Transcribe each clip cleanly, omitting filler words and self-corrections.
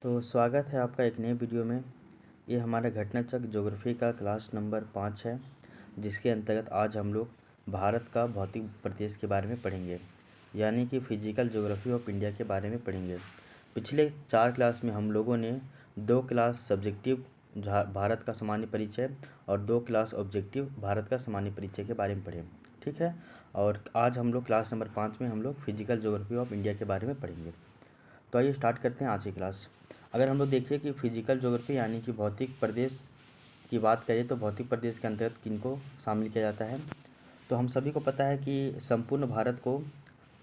तो स्वागत है आपका एक नए वीडियो में। ये हमारा घटना चक्र ज्योग्राफी का क्लास नंबर 5 है, जिसके अंतर्गत आज हम लोग भारत का भौतिक प्रदेश के बारे में पढ़ेंगे, यानी कि फिजिकल ज्योग्राफी ऑफ इंडिया के बारे में पढ़ेंगे। पिछले 4 क्लास में हम लोगों ने 2 क्लास सब्जेक्टिव भारत का सामान्य परिचय और 2 क्लास ऑब्जेक्टिव भारत का सामान्य परिचय के बारे में पढ़े, ठीक है। और आज हम लोग क्लास नंबर 5 में हम लोग फिजिकल ज्योग्राफी ऑफ इंडिया के बारे में पढ़ेंगे। तो आइए स्टार्ट करते हैं आज की क्लास। अगर हम लोग देखिए कि फिजिकल ज्योग्राफी यानी कि भौतिक प्रदेश की बात करें तो भौतिक प्रदेश के अंतर्गत किनको शामिल किया जाता है। तो हम सभी को पता है कि संपूर्ण भारत को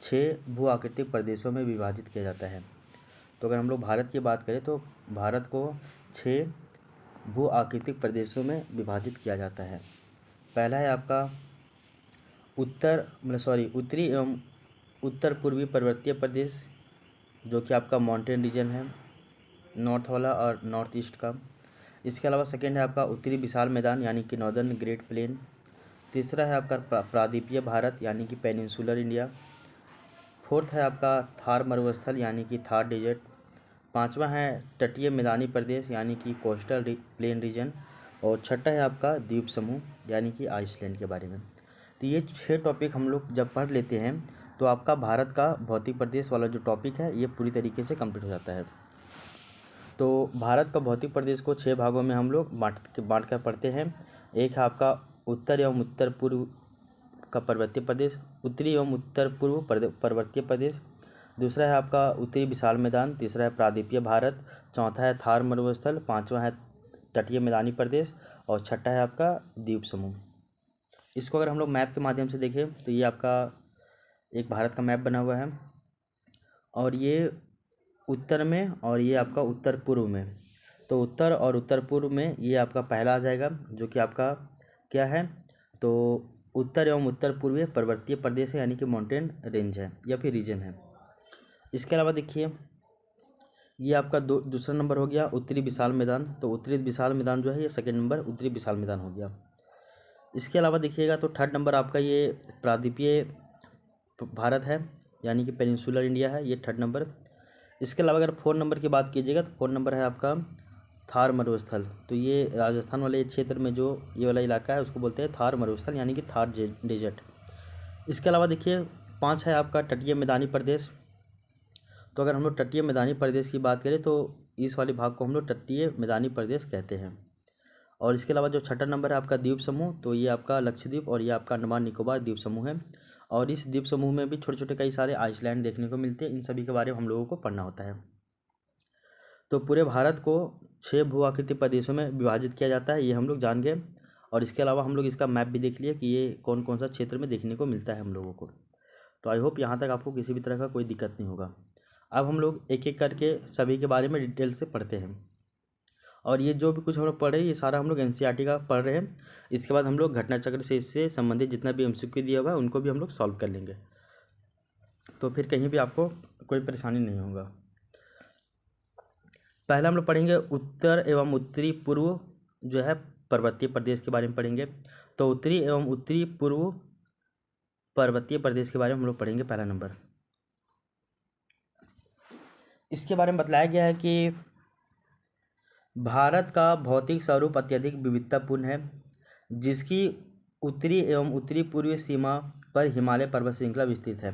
6 भू आकृतिक प्रदेशों में विभाजित किया जाता है। तो अगर हम लोग भारत की बात करें तो भारत को 6 भू आकृतिक प्रदेशों में विभाजित किया जाता है। पहला है आपका उत्तरी एवं उत्तर पूर्वी पर्वतीय प्रदेश, जो कि आपका माउंटेन रीजन है, नॉर्थ वाला और नॉर्थ ईस्ट का। इसके अलावा सेकेंड है आपका उत्तरी विशाल मैदान यानी कि नॉर्दर्न ग्रेट प्लेन। तीसरा है आपका प्रायद्वीपीय भारत यानी कि पेनिनसुलर इंडिया। फोर्थ है आपका थार मरुस्थल यानी कि थार डेजर्ट। पांचवा है तटीय मैदानी प्रदेश यानी कि कोस्टल प्लेन रीजन। और छठा है आपका द्वीप समूह यानी कि आइसलैंड के बारे में। तो ये 6 टॉपिक हम लोग जब पढ़ लेते हैं तो आपका भारत का भौतिक प्रदेश वाला जो टॉपिक है ये पूरी तरीके से कंप्लीट हो जाता है। तो भारत का भौतिक प्रदेश को 6 भागों में हम लोग बांट कर पढ़ते हैं। एक है आपका उत्तर एवं उत्तर पूर्व का पर्वतीय प्रदेश, उत्तरी एवं उत्तर पूर्व पर्वतीय प्रदेश। दूसरा है आपका उत्तरी विशाल मैदान। तीसरा है प्रायद्वीपीय भारत। चौथा है थार मरुस्थल। पांचवा है तटीय मैदानी प्रदेश। और छठा है आपका द्वीप समूह। इसको अगर हम लोग मैप के माध्यम से देखें तो ये आपका एक भारत का मैप बना हुआ है, और ये उत्तर में और ये आपका उत्तर पूर्व में। तो उत्तर और उत्तर पूर्व में ये आपका पहला आ जाएगा, जो कि आपका क्या है, तो उत्तर एवं उत्तर पूर्वीय पर्वतीय प्रदेश है यानी कि माउंटेन रेंज है या फिर रीजन है। इसके अलावा देखिए ये आपका दूसरा नंबर हो गया उत्तरी विशाल मैदान। तो उत्तरी विशाल मैदान जो है ये सेकेंड नंबर उत्तरी विशाल मैदान हो गया। इसके अलावा देखिएगा तो थर्ड नंबर आपका ये प्रायद्वीपीय भारत है यानी कि पेनिनसुलर इंडिया है, ये थर्ड नंबर। इसके अलावा अगर 4 नंबर की बात कीजिएगा तो 4 नंबर है आपका थार मरुस्थल। तो ये राजस्थान वाले क्षेत्र में जो ये वाला इलाका है उसको बोलते हैं थार मरुस्थल यानी कि थार डेजर्ट। इसके अलावा देखिए 5 है आपका तटीय मैदानी प्रदेश। तो अगर हम लोग तटीय मैदानी प्रदेश की बात करें तो इस वाले भाग को हम लोग तटीय मैदानी प्रदेश कहते हैं। और इसके अलावा जो छठा नंबर है आपका द्वीप समूह, तो ये आपका लक्षद्वीप और ये आपका अंडमान निकोबार द्वीप समूह है। और इस द्वीप समूह में भी छोटे छोटे कई सारे आइसलैंड देखने को मिलते हैं। इन सभी के बारे में हम लोगों को पढ़ना होता है। तो पूरे भारत को 6 भू आकृति प्रदेशों में विभाजित किया जाता है, ये हम लोग जान गए। और इसके अलावा हम लोग इसका मैप भी देख लिए कि ये कौन कौन सा क्षेत्र में देखने को मिलता है हम लोगों को। तो आई होप यहाँ तक आपको किसी भी तरह का कोई दिक्कत नहीं होगा। अब हम लोग एक एक करके सभी के बारे में डिटेल से पढ़ते हैं। और ये जो भी कुछ हम लोग पढ़ रहे हैं ये सारा हम लोग एनसीईआरटी का पढ़ रहे हैं। इसके बाद हम लोग घटना चक्र से इससे संबंधित जितना भी एमसीक्यू दिया हुआ है उनको भी हम लोग सॉल्व कर लेंगे, तो फिर कहीं भी आपको कोई परेशानी नहीं होगा। पहले हम लोग पढ़ेंगे उत्तर एवं उत्तरी पूर्व जो है पर्वतीय प्रदेश के बारे में पढ़ेंगे। तो उत्तरी एवं उत्तरी पूर्व पर्वतीय प्रदेश के बारे में हम लोग पढ़ेंगे। पहला नंबर इसके बारे में बतलाया गया है कि भारत का भौतिक स्वरूप अत्यधिक विविधतापूर्ण है, जिसकी उत्तरी एवं उत्तरी पूर्वी सीमा पर हिमालय पर्वत श्रृंखला विस्तृत है।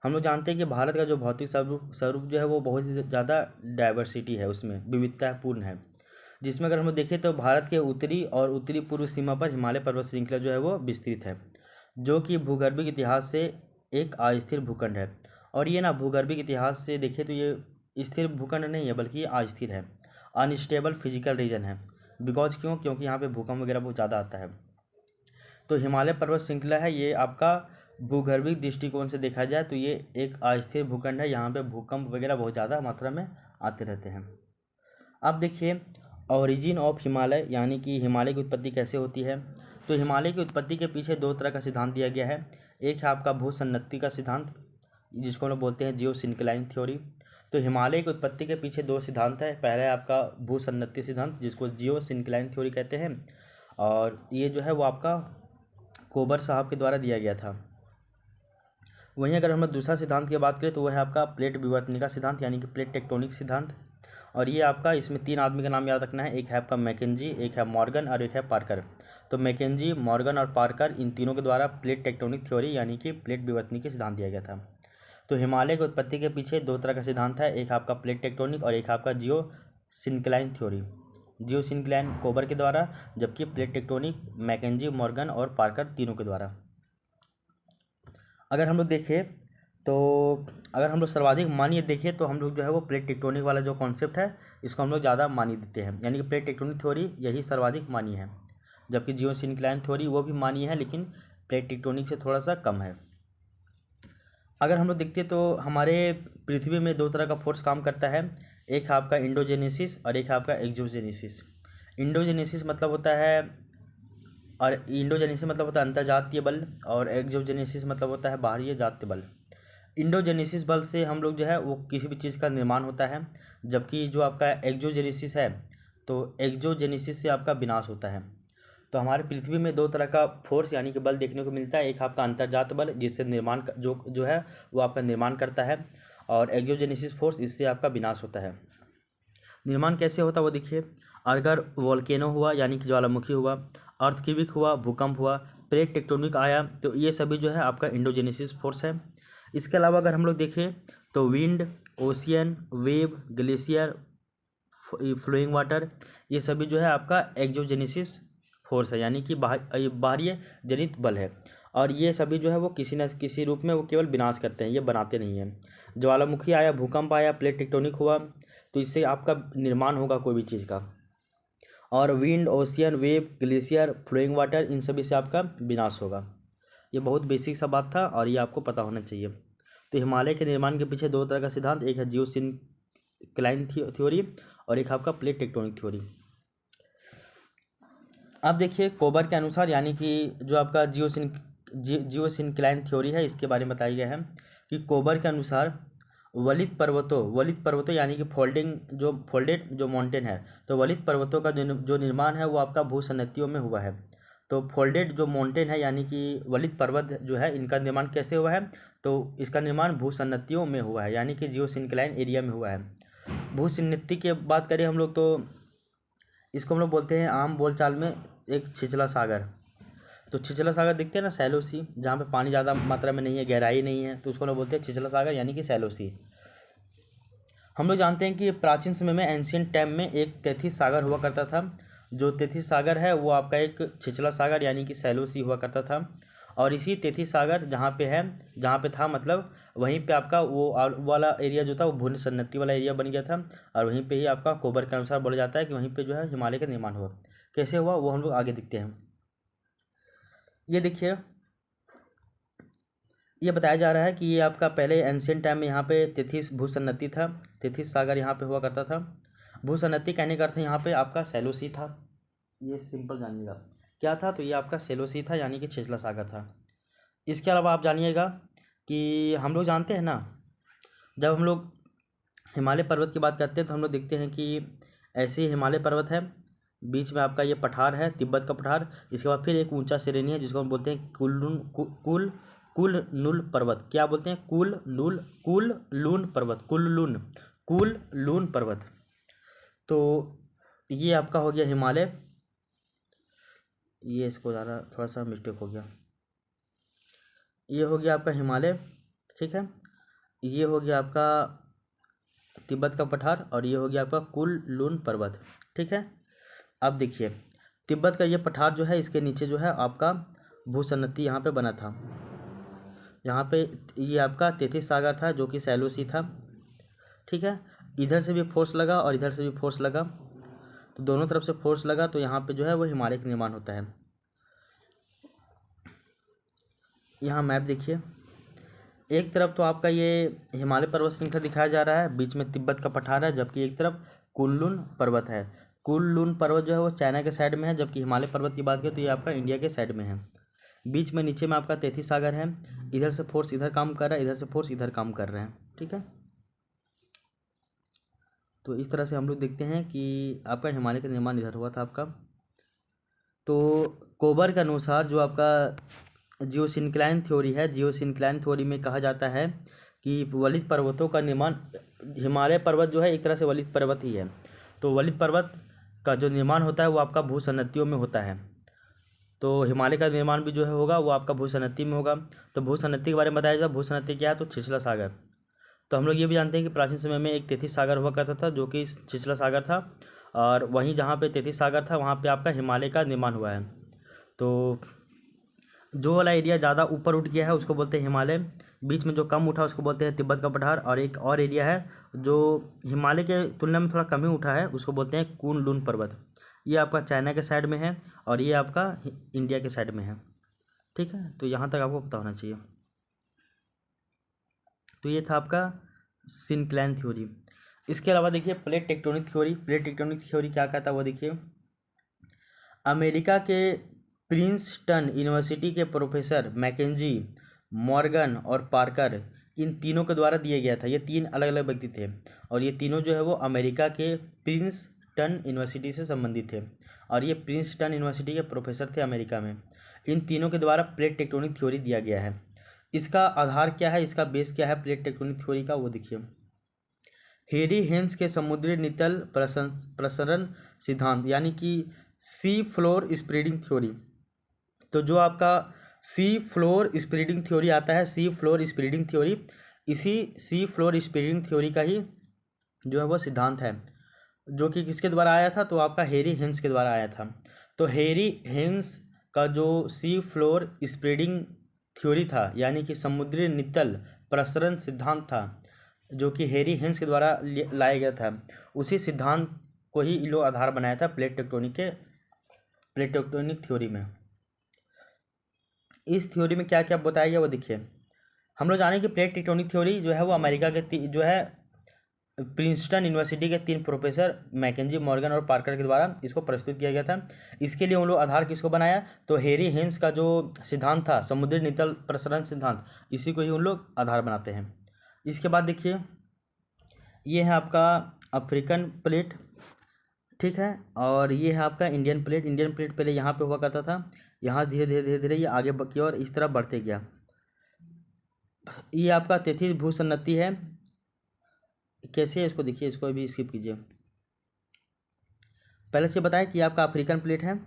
हम लोग जानते हैं कि भारत का जो भौतिक स्वरूप जो है वो बहुत ही ज़्यादा डाइवर्सिटी है, उसमें विविधतापूर्ण है, जिसमें अगर हम लोग देखें तो भारत के उत्तरी और उत्तरी पूर्व सीमा पर हिमालय पर्वत श्रृंखला जो है वो विस्तृत है, जो कि भूगर्भिक इतिहास से एक अस्थिर भूखंड है। और ये ना भूगर्भिक इतिहास से देखें तो ये स्थिर भूखंड नहीं है बल्कि ये अस्थिर है, अनस्टेबल फिजिकल रीजन है। बिकॉज क्योंकि यहाँ पे भूकंप वगैरह बहुत ज़्यादा आता है। तो हिमालय पर्वत श्रृंखला है ये आपका भूगर्भिक दृष्टिकोण से देखा जाए तो ये एक अस्थिर भूखंड है, यहाँ पे भूकंप वगैरह बहुत ज़्यादा मात्रा में आते रहते हैं। अब देखिए ओरिजिन ऑफ हिमालय यानी कि हिमालय की उत्पत्ति कैसे होती है। तो हिमालय की उत्पत्ति के पीछे 2 तरह का सिद्धांत दिया गया है। एक है आपका भूसन्नति का सिद्धांत, जिसको हम लोग बोलते हैं जियोसिंक्लाइन थ्योरी। तो हिमालय की उत्पत्ति के पीछे 2 सिद्धांत है। पहला है आपका भूसन्नति सिद्धांत, जिसको जियोसिंक्लाइन थ्योरी कहते हैं, और ये जो है वो आपका कोबर साहब के द्वारा दिया गया था। वहीं अगर हम दूसरा सिद्धांत की बात करें तो वह है आपका प्लेट विवर्तनिका सिद्धांत यानी कि प्लेट टेक्टोनिक सिद्धांत, और ये आपका इसमें 3 आदमी का नाम याद रखना है, एक है आपका मैकेंजी, एक है मॉर्गन और एक है पार्कर। तो मैकेंजी, मॉर्गन और पार्कर, इन तीनों के द्वारा प्लेट टेक्टोनिक थ्योरी यानी कि प्लेट विवर्तनी के सिद्धांत दिया गया था। तो हिमालय की उत्पत्ति के पीछे 2 तरह का सिद्धांत है, एक आपका प्लेट टेक्टोनिक और एक आपका जियो सिंक्लाइन थ्योरी। जियो सिंक्लाइन कोबर के द्वारा, जबकि प्लेट टेक्टोनिक मैकेंजी, मॉर्गन और पार्कर तीनों के द्वारा। अगर हम लोग देखें तो अगर हम लोग सर्वाधिक मान्य देखें तो हम लोग जो है वो प्लेट टेक्टोनिक वाला जो कॉन्सेप्ट है इसको हम लोग ज़्यादा मान्य देते हैं, यानी कि प्लेट टेक्टोनिक थ्योरी यही सर्वाधिक मान्य है, जबकि जियो सिंक्लाइन थ्योरी वो भी मान्य है लेकिन प्लेट टेक्टोनिक से थोड़ा सा कम है। अगर हम लोग देखते हैं तो हमारे पृथ्वी में 2 तरह का फोर्स काम करता है, एक है आपका इंडोजेनेसिस और एक है आपका एक्सोजेनेसिस। इंडोजेनेसिस मतलब होता है अंतर्जातीय बल, और एक्सोजेनेसिस मतलब होता है बाहरी जातीय बल। इंडोजेनेसिस बल से हम लोग जो है वो किसी भी चीज़ का निर्माण होता है, जबकि जो आपका एक्सोजेनेसिस है तो एक्सोजेनेसिस से आपका विनाश होता है। तो हमारे पृथ्वी में 2 तरह का फोर्स यानी कि बल देखने को मिलता है, एक आपका अंतर्जात बल जिससे निर्माण जो है वो आपका निर्माण करता है, और एक्सोजेनेसिस फोर्स इससे आपका विनाश होता है। निर्माण कैसे होता है वो देखिए, अगर वोल्केनो हुआ यानी कि ज्वालामुखी हुआ, अर्थक्वेक हुआ, भूकंप हुआ, प्लेट टेक्टोनिक आया, तो ये सभी जो है आपका इंडोजेनेसिस फोर्स है। इसके अलावा अगर हम लोग देखें तो wind, ocean, wave, glacier, flowing water, ये सभी जो है आपका एक्सोजेनेसिस फोर्स है, यानी कि बाहरी जनित बल है, और ये सभी जो है वो किसी न किसी रूप में वो केवल विनाश करते हैं, ये बनाते नहीं हैं। ज्वालामुखी आया, भूकंप आया, प्लेट टेक्टोनिक हुआ, तो इससे आपका निर्माण होगा कोई भी चीज़ का, और wind, ocean, wave, glacier, flowing water, इन सभी से आपका विनाश होगा। ये बहुत बेसिक सा बात था और ये आपको पता होना चाहिए। तो हिमालय के निर्माण के पीछे 2 तरह का सिद्धांत, एक है जियो सिंक्लाइन थ्योरी और एक आपका प्लेट टेक्टोनिक थ्योरी। अब देखिए कोबर के अनुसार, यानी कि जो आपका जियो सिंक्लाइन थ्योरी है इसके बारे में बताया गया है कि कोबर के अनुसार वलित पर्वतों यानी कि फोल्डेड जो माउंटेन है, तो वलित पर्वतों का जो निर्माण है वो आपका भूसन्नतियों में हुआ है। तो फोल्डेड जो माउंटेन है यानी कि वलित पर्वत जो है, इनका निर्माण कैसे हुआ है, तो इसका निर्माण भूसन्नतियों में हुआ है, यानी कि जियो सिंक्लाइन एरिया में हुआ है। भूसन्नति की बात करें हम लोग तो इसको हम लोग बोलते हैं आम बोलचाल में एक छिछला सागर। तो छिछला सागर दिखते हैं ना, सैलो सी, जहाँ पे पानी ज़्यादा मात्रा में नहीं है, गहराई नहीं है, तो उसको लोग बोलते हैं छिछला सागर यानी कि सैलो सी। हम लोग जानते हैं कि प्राचीन समय में एंशियंट टाइम में एक तेथिस सागर हुआ करता था। जो तेथिस सागर है वो आपका एक छिछला सागर यानी कि सैलो सी हुआ करता था, और इसी तेथिस सागर जहाँ पे था मतलब वहीं पे आपका वो वाला एरिया जो था वो भून सन्नति वाला एरिया बन गया था, और वहीं पे ही आपका कोबर के अनुसार बोला जाता है कि वहीं पे जो है हिमालय का निर्माण हुआ। कैसे हुआ वो हम लोग आगे देखते हैं। ये देखिए, ये बताया जा रहा है कि ये आपका पहले एंशियंट टाइम में यहाँ पे तेथिस भूसन्नति था, तेथिस सागर यहाँ पे हुआ करता था। भूसन्नति कहने का अर्थ यहाँ पे आपका सैलो सी था, ये सिंपल जानिएगा क्या था, तो ये आपका सैलो सी था यानी कि छिछला सागर था। इसके अलावा आप जानिएगा कि हम लोग जानते हैं ना, जब हम लोग हिमालय पर्वत की बात करते हैं तो हम लोग देखते हैं कि ऐसे ही हिमालय पर्वत है, बीच में आपका ये पठार है, तिब्बत का पठार, इसके बाद फिर एक ऊंचा श्रेणी है जिसको हम बोलते हैं कुल-लून पर्वत। क्या बोलते हैं? कुल-लून पर्वत। तो ये आपका हो गया हिमालय, ये इसको ज़्यादा थोड़ा सा मिस्टेक हो गया, ये हो गया आपका हिमालय, ठीक है, ये हो गया आपका तिब्बत का पठार, और ये हो गया आपका कुल-लून पर्वत, ठीक है। अब देखिए तिब्बत का ये पठार जो है इसके नीचे जो है आपका भूसन्नति यहाँ पे बना था, यहाँ पे ये आपका तेथिस सागर था जो कि सैलो सी था, ठीक है। इधर से भी फोर्स लगा और इधर से भी फोर्स लगा, तो दोनों तरफ से फोर्स लगा, तो यहाँ पे जो है वो हिमालय का निर्माण होता है। यहाँ मैप देखिए, एक तरफ तो आपका ये हिमालय पर्वत श्रृंखला दिखाया जा रहा है, बीच में तिब्बत का पठार है, जबकि एक तरफ कुन-लून पर्वत है। कुन-लून पर्वत जो है वो चाइना के साइड में है, जबकि हिमालय पर्वत की बात करें तो ये आपका इंडिया के साइड में है। बीच में नीचे में आपका तेथिस सागर है, इधर से फोर्स इधर काम कर रहा है, इधर से फोर्स इधर काम कर रहे हैं, ठीक है। तो इस तरह से हम लोग देखते हैं कि आपका हिमालय का निर्माण इधर हुआ था आपका। तो कोबर के अनुसार जो आपका जियो सिंक्लाइन थ्योरी है, जियो सिंक्लाइन थ्योरी में कहा जाता है कि वलित पर्वतों का निर्माण, हिमालय पर्वत जो है एक तरह से वलित पर्वत ही है। तो वलित पर्वत का जो निर्माण होता है वो आपका भूसन्नतियों में होता है। तो हिमालय का निर्माण भी जो है होगा वो आपका भूसन्नति में होगा। तो भूसन्नति के बारे में बताया जाए, भूसन्नति क्या है, तो छिछला सागर। तो हम लोग ये भी जानते हैं कि प्राचीन समय में एक तैतीस सागर हुआ करता था जो कि छिछला सागर था, और वहीं जहाँ पे तैतीस सागर था वहाँ पे आपका हिमालय का निर्माण हुआ है। तो जो वाला एरिया ज़्यादा ऊपर उठ गया है उसको बोलते हैं हिमालय, बीच में जो कम उठा उसको बोलते हैं तिब्बत का पठार, और एक और एरिया है जो हिमालय के तुलना में थोड़ा कम ही उठा है उसको बोलते हैं कुन लुन पर्वत। ये आपका चाइना के साइड में है और ये आपका इंडिया के साइड में है। ठीक है, तो यहाँ तक आपको पता होना चाहिए। तो ये था आपका सिनक्लैन थ्योरी। इसके अलावा देखिए plate tectonic theory. Plate tectonic theory क्या कहता है वो देखिए, अमेरिका के प्रिंसटन यूनिवर्सिटी के प्रोफेसर मैकेंजी, मॉर्गन और पार्कर, इन तीनों के द्वारा दिया गया था। ये तीन अलग अलग व्यक्ति थे और ये तीनों जो है वो अमेरिका के प्रिंसटन यूनिवर्सिटी से संबंधित थे और ये प्रिंसटन यूनिवर्सिटी के प्रोफेसर थे अमेरिका में। इन तीनों के द्वारा प्लेट टेक्टोनिक थ्योरी दिया गया है। इसका आधार क्या है, इसका बेस क्या है प्लेट टेक्टोनिक थ्योरी का, वो देखिए हेरी हेंस के समुद्री नितल प्रसरण सिद्धांत, यानी कि सी फ्लोर स्प्रेडिंग थ्योरी। तो जो आपका सी फ्लोर स्प्रेडिंग थ्योरी आता है, सी फ्लोर स्प्रेडिंग थ्योरी, इसी सी फ्लोर स्प्रेडिंग थ्योरी का ही जो है वो सिद्धांत है, जो कि किसके द्वारा आया था, तो आपका हेरी हेंस के द्वारा आया था। तो हेरी हेंस का जो सी फ्लोर स्प्रेडिंग थ्योरी था, यानी कि समुद्री नितल प्रसरण सिद्धांत था, जो कि हेरी हेंस के द्वारा लाया गया था, उसी सिद्धांत को ही इन लोग आधार बनाया था प्लेट टेक्टोनिक थ्योरी में। इस थ्योरी में क्या क्या बताया गया वो देखिए, हम लोग जाने कि प्लेट टेक्टोनिक थ्योरी जो है वो अमेरिका के जो है प्रिंसटन यूनिवर्सिटी के तीन प्रोफेसर मैकेंजी, मॉर्गन और पार्कर के द्वारा इसको प्रस्तुत किया गया था। इसके लिए उन लोग आधार किसको बनाया, तो हेरी हेंस का जो सिद्धांत था समुद्री नितल प्रसरण सिद्धांत, इसी को ही उन लोग आधार बनाते हैं। इसके बाद देखिए ये है आपका अफ्रीकन प्लेट, ठीक है, और ये है आपका इंडियन प्लेट। इंडियन प्लेट पहले यहाँ पे हुआ करता था, यहाँ धीरे धीरे धीरे धीरे ये आगे की और इस तरह बढ़ते गया। ये आपका 33 भूसन्नति है। कैसे है इसको देखिए, इसको भी स्किप कीजिए। पहले से बताया कि आपका अफ्रीकन प्लेट है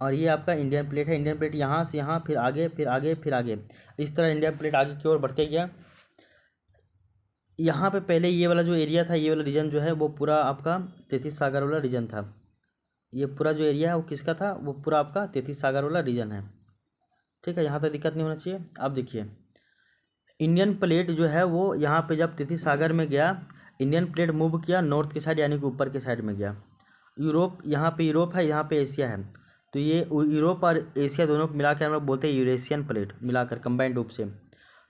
और ये आपका इंडियन प्लेट है। इंडियन प्लेट यहाँ से यहाँ, फिर आगे फिर आगे फिर आगे, इस तरह इंडियन प्लेट आगे की ओर बढ़ते गया। यहाँ पे पहले ये वाला जो एरिया था, ये वाला रीजन जो है वो पूरा आपका 33 सागर वाला रीजन था। ये पूरा जो एरिया है वो किसका था, वो पूरा आपका 33 सागर वाला रीजन है। ठीक है, यहाँ तक दिक्कत नहीं होना चाहिए। अब देखिए इंडियन प्लेट जो है वो यहाँ पे जब 33 सागर में गया, इंडियन प्लेट मूव किया नॉर्थ की साइड, यानी कि ऊपर के साइड में गया। यूरोप, यहाँ पे यूरोप है, यहाँ पे एशिया है, तो ये यूरोप और एशिया दोनों को मिला के हम लोग बोलते हैं यूरेशियन प्लेट, मिलाकर कंबाइंड रूप से।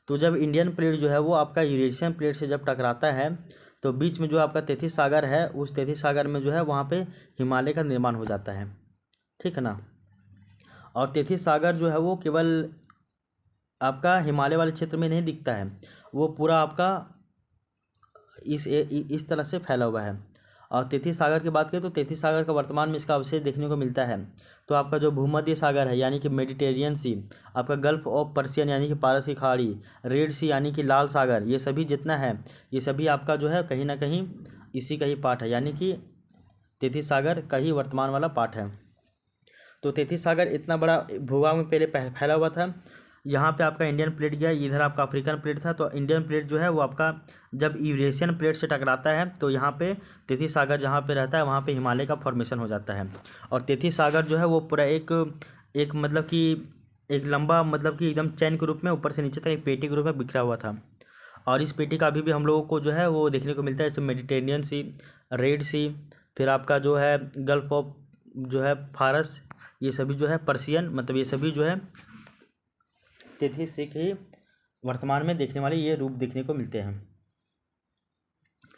तो जब इंडियन प्लेट जो है वो आपका यूरेशियन प्लेट से जब टकराता है तो बीच में जो आपका 33 सागर है, उस 33 सागर में जो है वहाँ पे हिमालय का निर्माण हो जाता है। ठीक है ना, और 33 सागर जो है वो केवल आपका हिमालय वाले क्षेत्र में नहीं दिखता है, वो पूरा आपका इस तरह से फैला हुआ है। और 33 सागर की बात करें तो 33 सागर का वर्तमान में इसका अवशेष देखने को मिलता है। तो आपका जो भूमध्य सागर है यानी कि मेडिटेरियन सी, आपका गल्फ ऑफ पर्सियन यानी कि पारस की खाड़ी, रेड सी यानी कि लाल सागर, ये सभी जितना है ये सभी आपका जो है कहीं ना कहीं इसी का ही पार्ट है, यानी कि 33 सागर का ही वर्तमान वाला पार्ट है। तो 33 सागर इतना बड़ा भूभाग में पहले फैला हुआ था। यहाँ पे आपका इंडियन प्लेट गया, इधर आपका अफ्रीकन प्लेट था। तो इंडियन प्लेट जो है वो आपका जब यूरेशियन प्लेट से टकराता है तो यहाँ पे 33 सागर जहाँ पे रहता है वहाँ पे हिमालय का फॉर्मेशन हो जाता है। और 33 सागर जो है वो पूरा एक मतलब कि एक लंबा, मतलब कि एकदम चैन के रूप में ऊपर से नीचे तक एक पेटी के रूप में बिखरा हुआ था। और इस पेटी का अभी भी हम लोगों को जो है वो देखने को मिलता है, जैसे मेडिटेरियन सी, रेड सी, फिर आपका जो है गल्फ ऑफ जो है फारस, ये सभी जो है पर्सियन, मतलब ये सभी जो है 33 सिख ही वर्तमान में देखने वाले ये रूप देखने को मिलते हैं।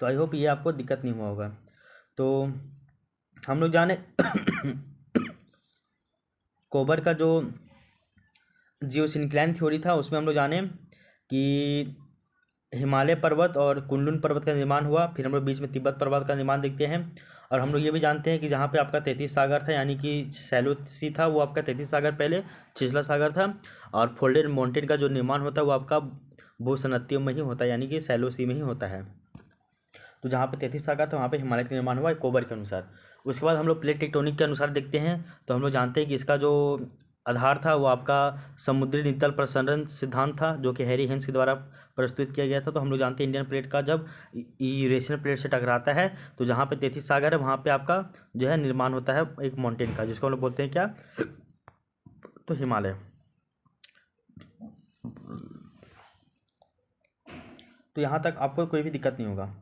तो आई होप ये आपको दिक्कत नहीं हुआ होगा। तो हम लोग जाने कोबर का जो जियोसिंक्लाइन थ्योरी था उसमें हम लोग जाने कि हिमालय पर्वत और कुनलुन पर्वत का निर्माण हुआ, फिर हम लोग बीच में तिब्बत पर्वत का निर्माण देखते हैं। और हम लोग ये भी जानते हैं कि जहाँ पे आपका 33 सागर था यानी कि सैलो सी था, वो आपका 33 सागर पहले छिछला सागर था। और फोल्डेड माउंटेन का जो निर्माण होता है वो आपका भूसनत्तियों में ही होता है, यानी कि सैलो सी में ही होता है। तो जहाँ पे 33 सागर था वहाँ पे हिमालय का निर्माण हुआ है कोबर के अनुसार। उसके बाद हम लोग प्लेट टेक्टोनिक के अनुसार देखते हैं, तो हम लोग जानते हैं कि इसका जो आधार था वो आपका समुद्री नितल प्रसरण सिद्धांत था, जो कि हैरी हेंस के द्वारा प्रस्तुत किया गया था। तो हम लोग जानते हैं इंडियन प्लेट का जब यूरेशियन प्लेट से टकराता है तो जहाँ पे 33 सागर है वहाँ पे आपका जो है निर्माण होता है एक माउंटेन का, जिसको हम लोग बोलते हैं क्या, तो हिमालय। तो यहाँ तक आपको कोई भी दिक्कत नहीं होगा।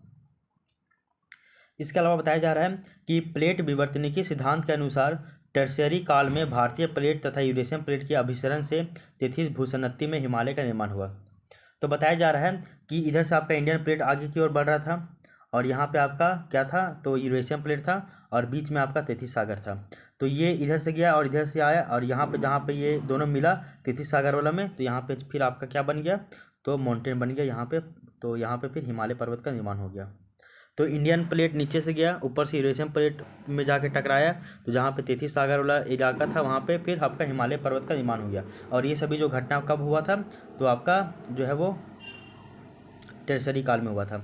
इसके अलावा बताया जा रहा है कि प्लेट विवर्तनिकी सिद्धांत के अनुसार टर्शियरी काल में भारतीय प्लेट तथा यूरेशियन प्लेट के अभिसरण से 33 भूसनत्ती में हिमालय का निर्माण हुआ। तो बताया जा रहा है कि इधर से आपका इंडियन प्लेट आगे की ओर बढ़ रहा था और यहाँ पे आपका क्या था, तो यूरेशियन प्लेट था और बीच में आपका 33 सागर था। तो ये इधर से गया और इधर से आया और यहाँ पे जहाँ पे ये दोनों मिला 33 सागर वाला में, तो यहाँ पे फिर आपका क्या बन गया, तो माउंटेन बन गया यहाँ पे। तो यहाँ पे फिर हिमालय पर्वत का निर्माण हो गया। तो इंडियन प्लेट नीचे से गया, ऊपर से यूरेशियन प्लेट में जाके टकराया, तो जहाँ पे 33 सागर वाला इलाका था वहाँ पे फिर आपका हिमालय पर्वत का निर्माण हो गया। और ये सभी जो घटना कब हुआ था, तो आपका जो है वो टर्शरी काल में हुआ था।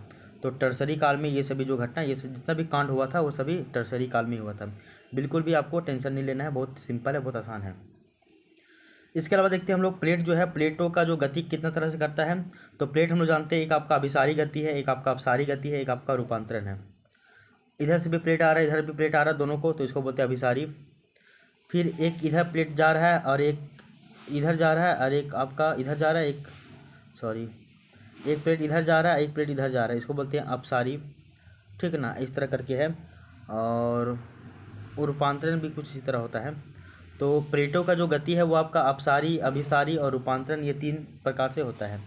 तो टर्शरी काल में ये सभी जो घटना, ये जितना भी कांड हुआ था वो सभी टर्शरी काल में हुआ था। बिल्कुल भी आपको टेंशन नहीं लेना है, बहुत सिंपल है, बहुत आसान है। इसके अलावा देखते हैं हम लोग प्लेट जो है, प्लेटों का जो गति कितना तरह से करता है। तो प्लेट हम लोग जानते हैं एक आपका अभिसारी गति है, एक आपका अपसारी गति है, एक आपका रूपांतरण है। इधर से भी प्लेट आ रहा है, इधर भी प्लेट आ रहा है दोनों को, तो इसको बोलते हैं अभिसारी। फिर एक इधर प्लेट जा रहा है और एक इधर जा रहा है और एक आपका इधर जा रहा है, एक प्लेट इधर जा रहा है, एक प्लेट इधर जा रहा है, इसको बोलते हैं अपसारी। ठीक है ना, इस तरह करके है। और रूपांतरण भी कुछ इसी तरह होता है। तो प्लेटों का जो गति है वो आपका अपसारी, अभिसारी और रूपांतरण, ये 3 प्रकार से होता है।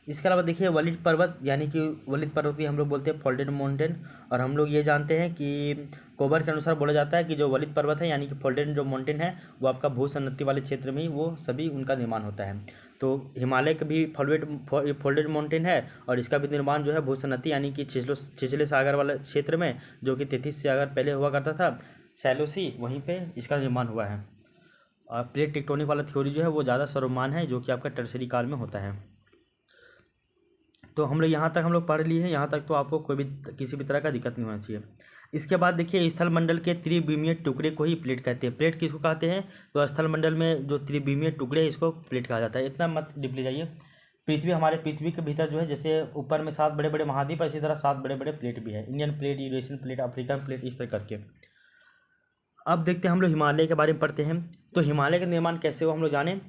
इसके अलावा देखिए वलित पर्वत, यानी कि वलित पर्वत की हम लोग बोलते हैं फोल्डेड माउंटेन। और हम लोग ये जानते हैं कि कोबर के अनुसार बोला जाता है कि जो वलित पर्वत है यानी कि फोल्डेड जो माउंटेन है वो आपका भूसन्नति वाले क्षेत्र में ही वो सभी उनका निर्माण होता है। तो हिमालय का भी फोल्डेड माउंटेन है और इसका भी निर्माण जो है भूसन्नति यानी कि छिछले सागर वाले क्षेत्र में, जो कि 33 सागर पहले हुआ करता था सैलो सी, वहीं पे इसका निर्माण हुआ है। और प्लेट टेक्टोनिक वाला थ्योरी जो है वो ज़्यादा सर्वमान्य है, जो कि आपका टर्शरी काल में होता है। तो हम लोग यहाँ तक हम लोग पढ़ लिए हैं, यहाँ तक तो आपको कोई भी किसी भी तरह का दिक्कत नहीं होना चाहिए। इसके बाद देखिए स्थल मंडल के त्रिविमीय टुकड़े को ही प्लेट कहते हैं। प्लेट किसको कहते हैं, तो स्थल मंडल में जो त्रिविमीय टुकड़े हैं इसको प्लेट कहा जाता है। इतना मत डीपली जाइए। हमारे पृथ्वी के भीतर जो है, जैसे ऊपर में 7 बड़े बड़े महाद्वीप है, इसी तरह 7 बड़े बड़े प्लेट भी है, Indian plate, Eurasian plate, African plate, इस तरह करके। अब देखते हैं हम लोग हिमालय के बारे में पढ़ते हैं। तो हिमालय का निर्माण कैसे हुआ हम लोग जाने।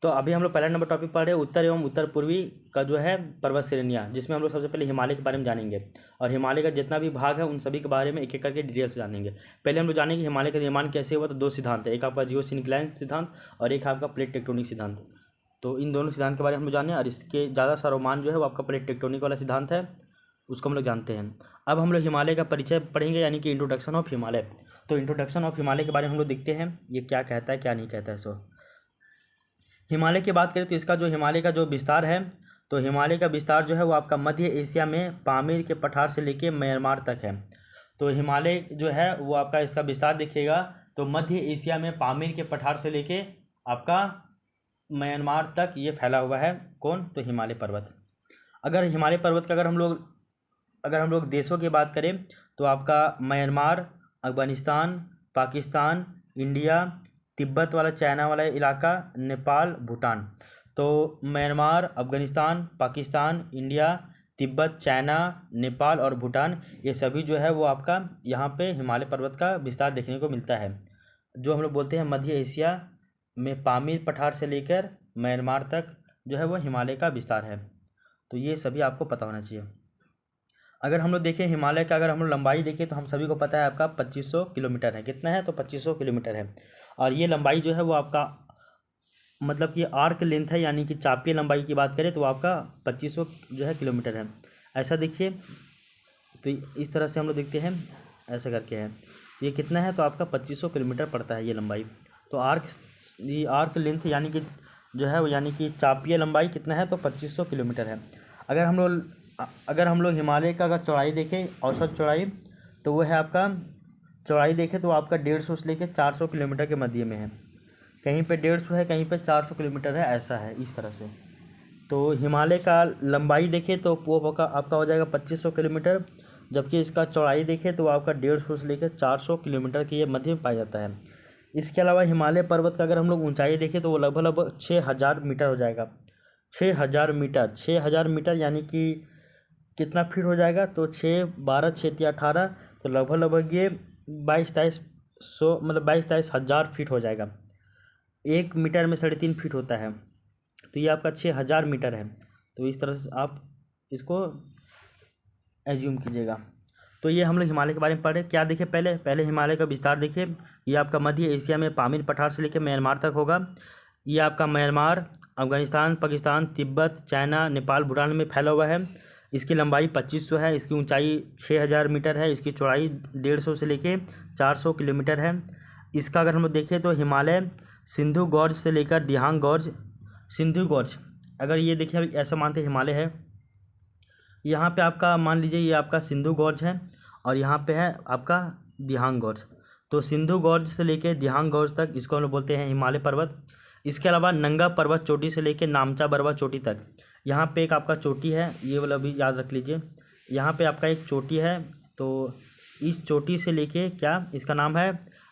तो अभी हम लोग पहला नंबर टॉपिक पढ़ रहे हैं उत्तर एवं उत्तर पूर्वी का जो है पर्वत श्रेणियाँ, जिसमें हम लोग सबसे पहले हिमालय के बारे में जानेंगे और हिमालय का जितना भी भाग है उन सभी के बारे में एक एक करके डिटेल से जानेंगे। पहले हम लोग जानेंगे हिमालय का निर्माण कैसे हुआ। तो 2 सिद्धांत है, एक आपका जियोसिंक्लाइन सिद्धांत और एक आपका प्लेट टेक्टोनिक सिद्धांत। तो इन दोनों सिद्धांत के बारे में हम लोग जाने, और इसके ज़्यादा सर्वमान्य जो है वो आपका प्लेट टेक्टोनिक वाला सिद्धांत है, उसको हम लोग जानते हैं। अब हम लोग हिमालय का परिचय पढ़ेंगे, यानी कि इंट्रोडक्शन ऑफ हिमालय। तो इंट्रोडक्शन ऑफ हिमालय के बारे में हम लोग देखते हैं ये क्या कहता है क्या नहीं कहता है। सो हिमालय की बात करें तो इसका जो हिमालय का जो विस्तार है, तो हिमालय का विस्तार जो है वो आपका मध्य एशिया में पामीर के पठार से लेके म्यांमार तक है। तो हिमालय जो है वो आपका इसका विस्तार देखिएगा, तो मध्य एशिया में पामीर के पठार से लेके आपका म्यांमार तक ये फैला हुआ है। कौन, तो हिमालय पर्वत। अगर हिमालय पर्वत का अगर हम लोग देशों की बात करें तो आपका म्यांमार, अफगानिस्तान, पाकिस्तान, इंडिया, तिब्बत वाला चाइना वाला इलाका, नेपाल, भूटान। तो Myanmar, Afghanistan, Pakistan, India, Tibet, China, Nepal और भूटान, ये सभी जो है वो आपका यहाँ पे हिमालय पर्वत का विस्तार देखने को मिलता है। जो हम लोग बोलते हैं मध्य एशिया में पामीर पठार से लेकर म्यांमार तक जो है वो हिमालय का विस्तार है। तो ये सभी आपको पता होना चाहिए। अगर हम लोग देखें हिमालय का, अगर हम लोग लंबाई देखें तो हम सभी को पता है आपका 2500 किलोमीटर है। कितना है, तो 2500 किलोमीटर है। और ये लंबाई जो है वो आपका मतलब कि आर्क लेंथ है, यानी कि चापीय लंबाई की बात करें तो आपका 2500 जो है किलोमीटर है। ऐसा देखिए, तो इस तरह से हम लोग देखते हैं, ऐसा करके है, ये कितना है, तो आपका 2500 किलोमीटर पड़ता है ये लंबाई। तो आर्क लेंथ यानी कि जो है वो, यानी कि चापीय लंबाई कितना है, तो 2500 किलोमीटर है। अगर हम लोग हिमालय का अगर चौड़ाई देखें, औसत चौड़ाई, तो वो है आपका चौड़ाई देखें तो आपका 150 से लेकर 400 किलोमीटर के मध्य में है। कहीं पे 150 है, कहीं पे 400 किलोमीटर है, ऐसा है, इस तरह से। तो हिमालय का लंबाई देखें तो वो आपका हो जाएगा 2500 किलोमीटर, जबकि इसका चौड़ाई देखें तो वो आपका 150 से लेकर 400 किलोमीटर के ये मध्य में पाया जाता है। इसके अलावा हिमालय पर्वत का अगर हम लोग ऊंचाई देखें तो वो लगभग 6000 मीटर हो जाएगा। 6000 मीटर यानी कि कितना फीट हो जाएगा, तो 6 12 6 3 18, तो लगभग ये 22-23 मतलब 22-23 हज़ार फीट हो जाएगा। 1 मीटर में 3.5 फीट होता है, तो ये आपका 6000 मीटर है। तो इस तरह से आप इसको एज्यूम कीजिएगा। तो ये हम लोग हिमालय के बारे में पढ़े। क्या देखें, पहले हिमालय का विस्तार देखिए। ये आपका मध्य एशिया में पामीर पठार से लेकर म्यांमार तक होगा। ये आपका म्यांमार, अफगानिस्तान, पाकिस्तान, तिब्बत, चाइना, नेपाल, भूटान में फैला हुआ है। इसकी लंबाई 2500 है, इसकी ऊंचाई 6000 मीटर है, इसकी चौड़ाई 150 से लेकर 400 किलोमीटर है। इसका अगर हम लोग देखें तो हिमालय सिंधु गॉर्ज से लेकर दिहांग गॉर्ज, सिंधु गॉर्ज अगर ये देखिए ऐसा मानते हिमालय है, यहाँ पे आपका मान लीजिए ये आपका सिंधु गॉर्ज है और यहाँ पे है आपका दिहांग गॉर्ज। तो सिंधु गॉर्ज से लेके दिहांग गॉर्ज तक इसको हम लोग बोलते हैं हिमालय पर्वत। इसके अलावा नंगा पर्वत चोटी से लेके नामचा बरवा चोटी तक, यहाँ पे एक आपका चोटी है, ये वाला भी याद रख लीजिए। यहाँ पे आपका एक चोटी है, तो इस चोटी से लेके क्या इसका नाम है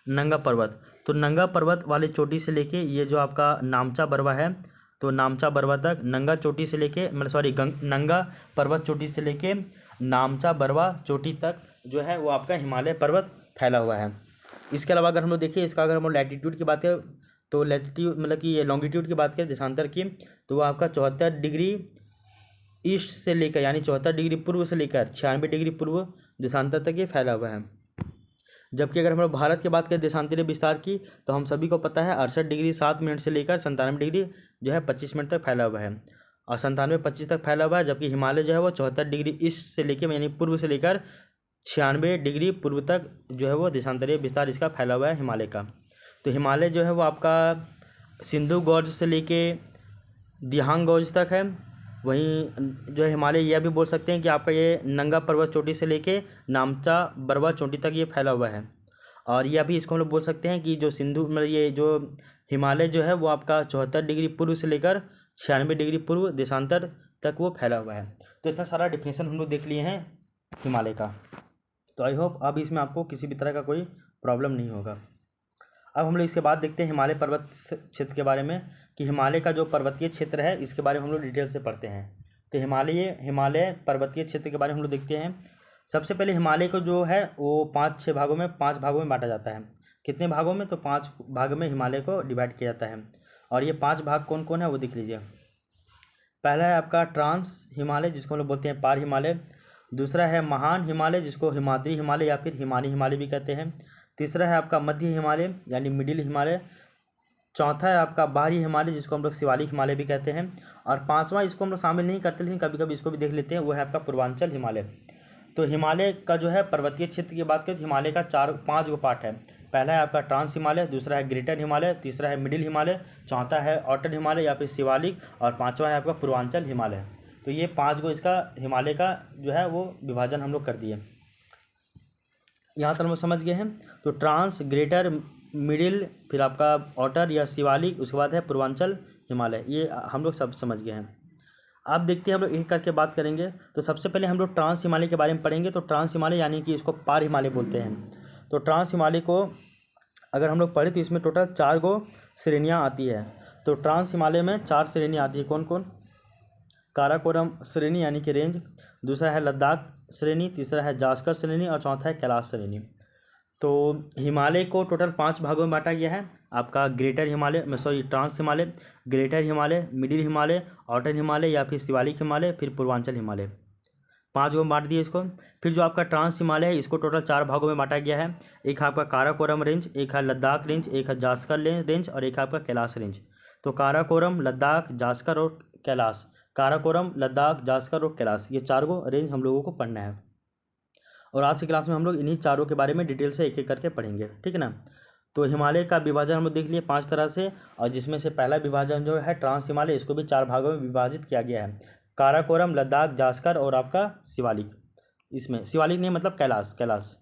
नंगा पर्वत। तो नंगा पर्वत वाले चोटी से लेके ये जो आपका नामचा बरवा है, तो नामचा बरवा तक, नंगा चोटी से लेके नंगा पर्वत चोटी से लेके नामचा बरवा चोटी तक जो है वो आपका हिमालय पर्वत फैला हुआ है। इसके अलावा अगर हम लोग देखिए, इसका अगर हम लोग लैटीट्यूड की बात करें तो लैटीट्यूड मतलब कि ये लॉन्गिट्यूड की बात करें देशांतर की, तो वो आपका 74 डिग्री ईस्ट से लेकर यानी 74 डिग्री पूर्व से लेकर 96 डिग्री पूर्व देशांतर तक ये फैला हुआ है। जबकि अगर हम लोग भारत की बात करें देशांतरीय विस्तार की, तो हम सभी को पता है 68 डिग्री 7 मिनट से लेकर 97 डिग्री जो है 25 मिनट तक फैला हुआ है, और 97-25 तक फैला हुआ है। जबकि हिमालय जो है वो 74 डिग्री ईस्ट से लेकर यानी पूर्व से लेकर 96 डिग्री पूर्व तक जो है वो देशांतरीय विस्तार इसका फैला हुआ है हिमालय का। तो हिमालय जो है वो आपका सिंधु गॉर्ज से लेके दिहांग गॉर्ज तक है। वहीं जो है हिमालय यह भी बोल सकते हैं कि आपका ये नंगा पर्वत चोटी से लेके नामचा बरवा चोटी तक ये फैला हुआ है। और यह भी इसको हम लोग बोल सकते हैं कि जो सिंधु मतलब ये जो हिमालय जो है वो आपका 74 डिग्री पूर्व से लेकर 96 डिग्री पूर्व देशांतर तक वो फैला हुआ है। तो इतना सारा डिफिनेशन हम लोग देख लिए हैं हिमालय का। तो आई होप अब इसमें आपको किसी भी तरह का कोई प्रॉब्लम नहीं होगा। अब हम लोग इसके बाद देखते हैं हिमालय पर्वत क्षेत्र के बारे में, कि हिमालय का जो पर्वतीय क्षेत्र है इसके बारे में हम लोग डिटेल से पढ़ते हैं। तो हिमालय पर्वतीय क्षेत्र के बारे में हम लोग देखते हैं। सबसे पहले हिमालय को जो है वो 5 भागों में बांटा जाता है। कितने भागों में, तो 5 भाग में हिमालय को डिवाइड किया जाता है। और ये 5 भाग कौन कौन है वो देख लीजिए। पहला है आपका ट्रांस हिमालय जिसको हम लोग बोलते हैं पार हिमालय। दूसरा है महान हिमालय जिसको हिमाद्री हिमालय या फिर हिमानी हिमालय भी कहते हैं। तीसरा है आपका मध्य हिमालय यानी मिडिल हिमालय। चौथा है आपका बाहरी हिमालय जिसको हम लोग शिवालिक हिमालय भी कहते हैं। और पांचवा इसको हम लोग शामिल नहीं करते लेकिन कभी कभी इसको भी देख लेते हैं, वो है आपका पूर्वांचल हिमालय। तो हिमालय का जो है पर्वतीय क्षेत्र की बात करें तो हिमालय का 5 गो पार्ट है। पहला है आपका ट्रांस हिमालय, दूसरा है ग्रेटर हिमालय, तीसरा है मिडिल हिमालय, चौथा है आउटर हिमालय या फिर शिवालिक, और पांचवा है आपका पूर्वांचल हिमालय। तो ये 5 गो इसका हिमालय का जो है वो विभाजन हम लोग कर दिए। यहाँ तक हम लोग समझ गए हैं। तो ट्रांस, ग्रेटर, मिडिल, फिर आपका आउटर या शिवालिक, उसके बाद है पूर्वांचल हिमालय, ये हम लोग सब समझ गए हैं। अब देखते हैं हम लोग एक करके बात करेंगे। तो सबसे पहले हम लोग ट्रांस हिमालय के बारे में पढ़ेंगे। तो ट्रांस हिमालय यानी कि इसको पार हिमालय बोलते हैं। तो ट्रांस हिमालय को अगर हम लोग पढ़ें तो इसमें टोटल 4 गो श्रेणियाँ आती है। तो ट्रांस हिमालय में 4 श्रेणियाँ आती है। कौन कौन? काराकोरम श्रेणी यानी कि रेंज, दूसरा है लद्दाख श्रेणी, तीसरा है जास्कर श्रेणी और चौथा है कैलाश श्रेणी। तो हिमालय को टोटल 5 भागों में बांटा गया है। आपका greater Himalaya trans Himalaya, greater Himalaya, middle Himalaya, outer Himalaya या फिर शिवालिक हिमालय, फिर पूर्वांचल हिमालय। 5 गो में बांट दिए इसको। फिर जो आपका ट्रांस हिमालय है इसको टोटल 4 भागों में बांटा गया है। एक है आपका काराकोरम रेंज, एक है लद्दाख रेंज, एक है जास्कर रेंज और एक है आपका कैलाश रेंज। तो काराकोरम, लद्दाख, जास्कर और कैलाश, काराकोरम, लद्दाख, जास्कर और कैलाश, ये 4 गो रेंज हम लोगों को पढ़ना है। और आज की क्लास में हम लोग इन्हीं चारों के बारे में डिटेल से एक एक करके पढ़ेंगे, ठीक है ना। तो हिमालय का विभाजन हम लोग देख लिए 5 तरह से, और जिसमें से पहला विभाजन जो है ट्रांस हिमालय, इसको भी 4 भागों में विभाजित किया गया है। काराकोरम, लद्दाख, जास्कर और आपका शिवालिक। इसमें शिवालिक नहीं मतलब कैलाश,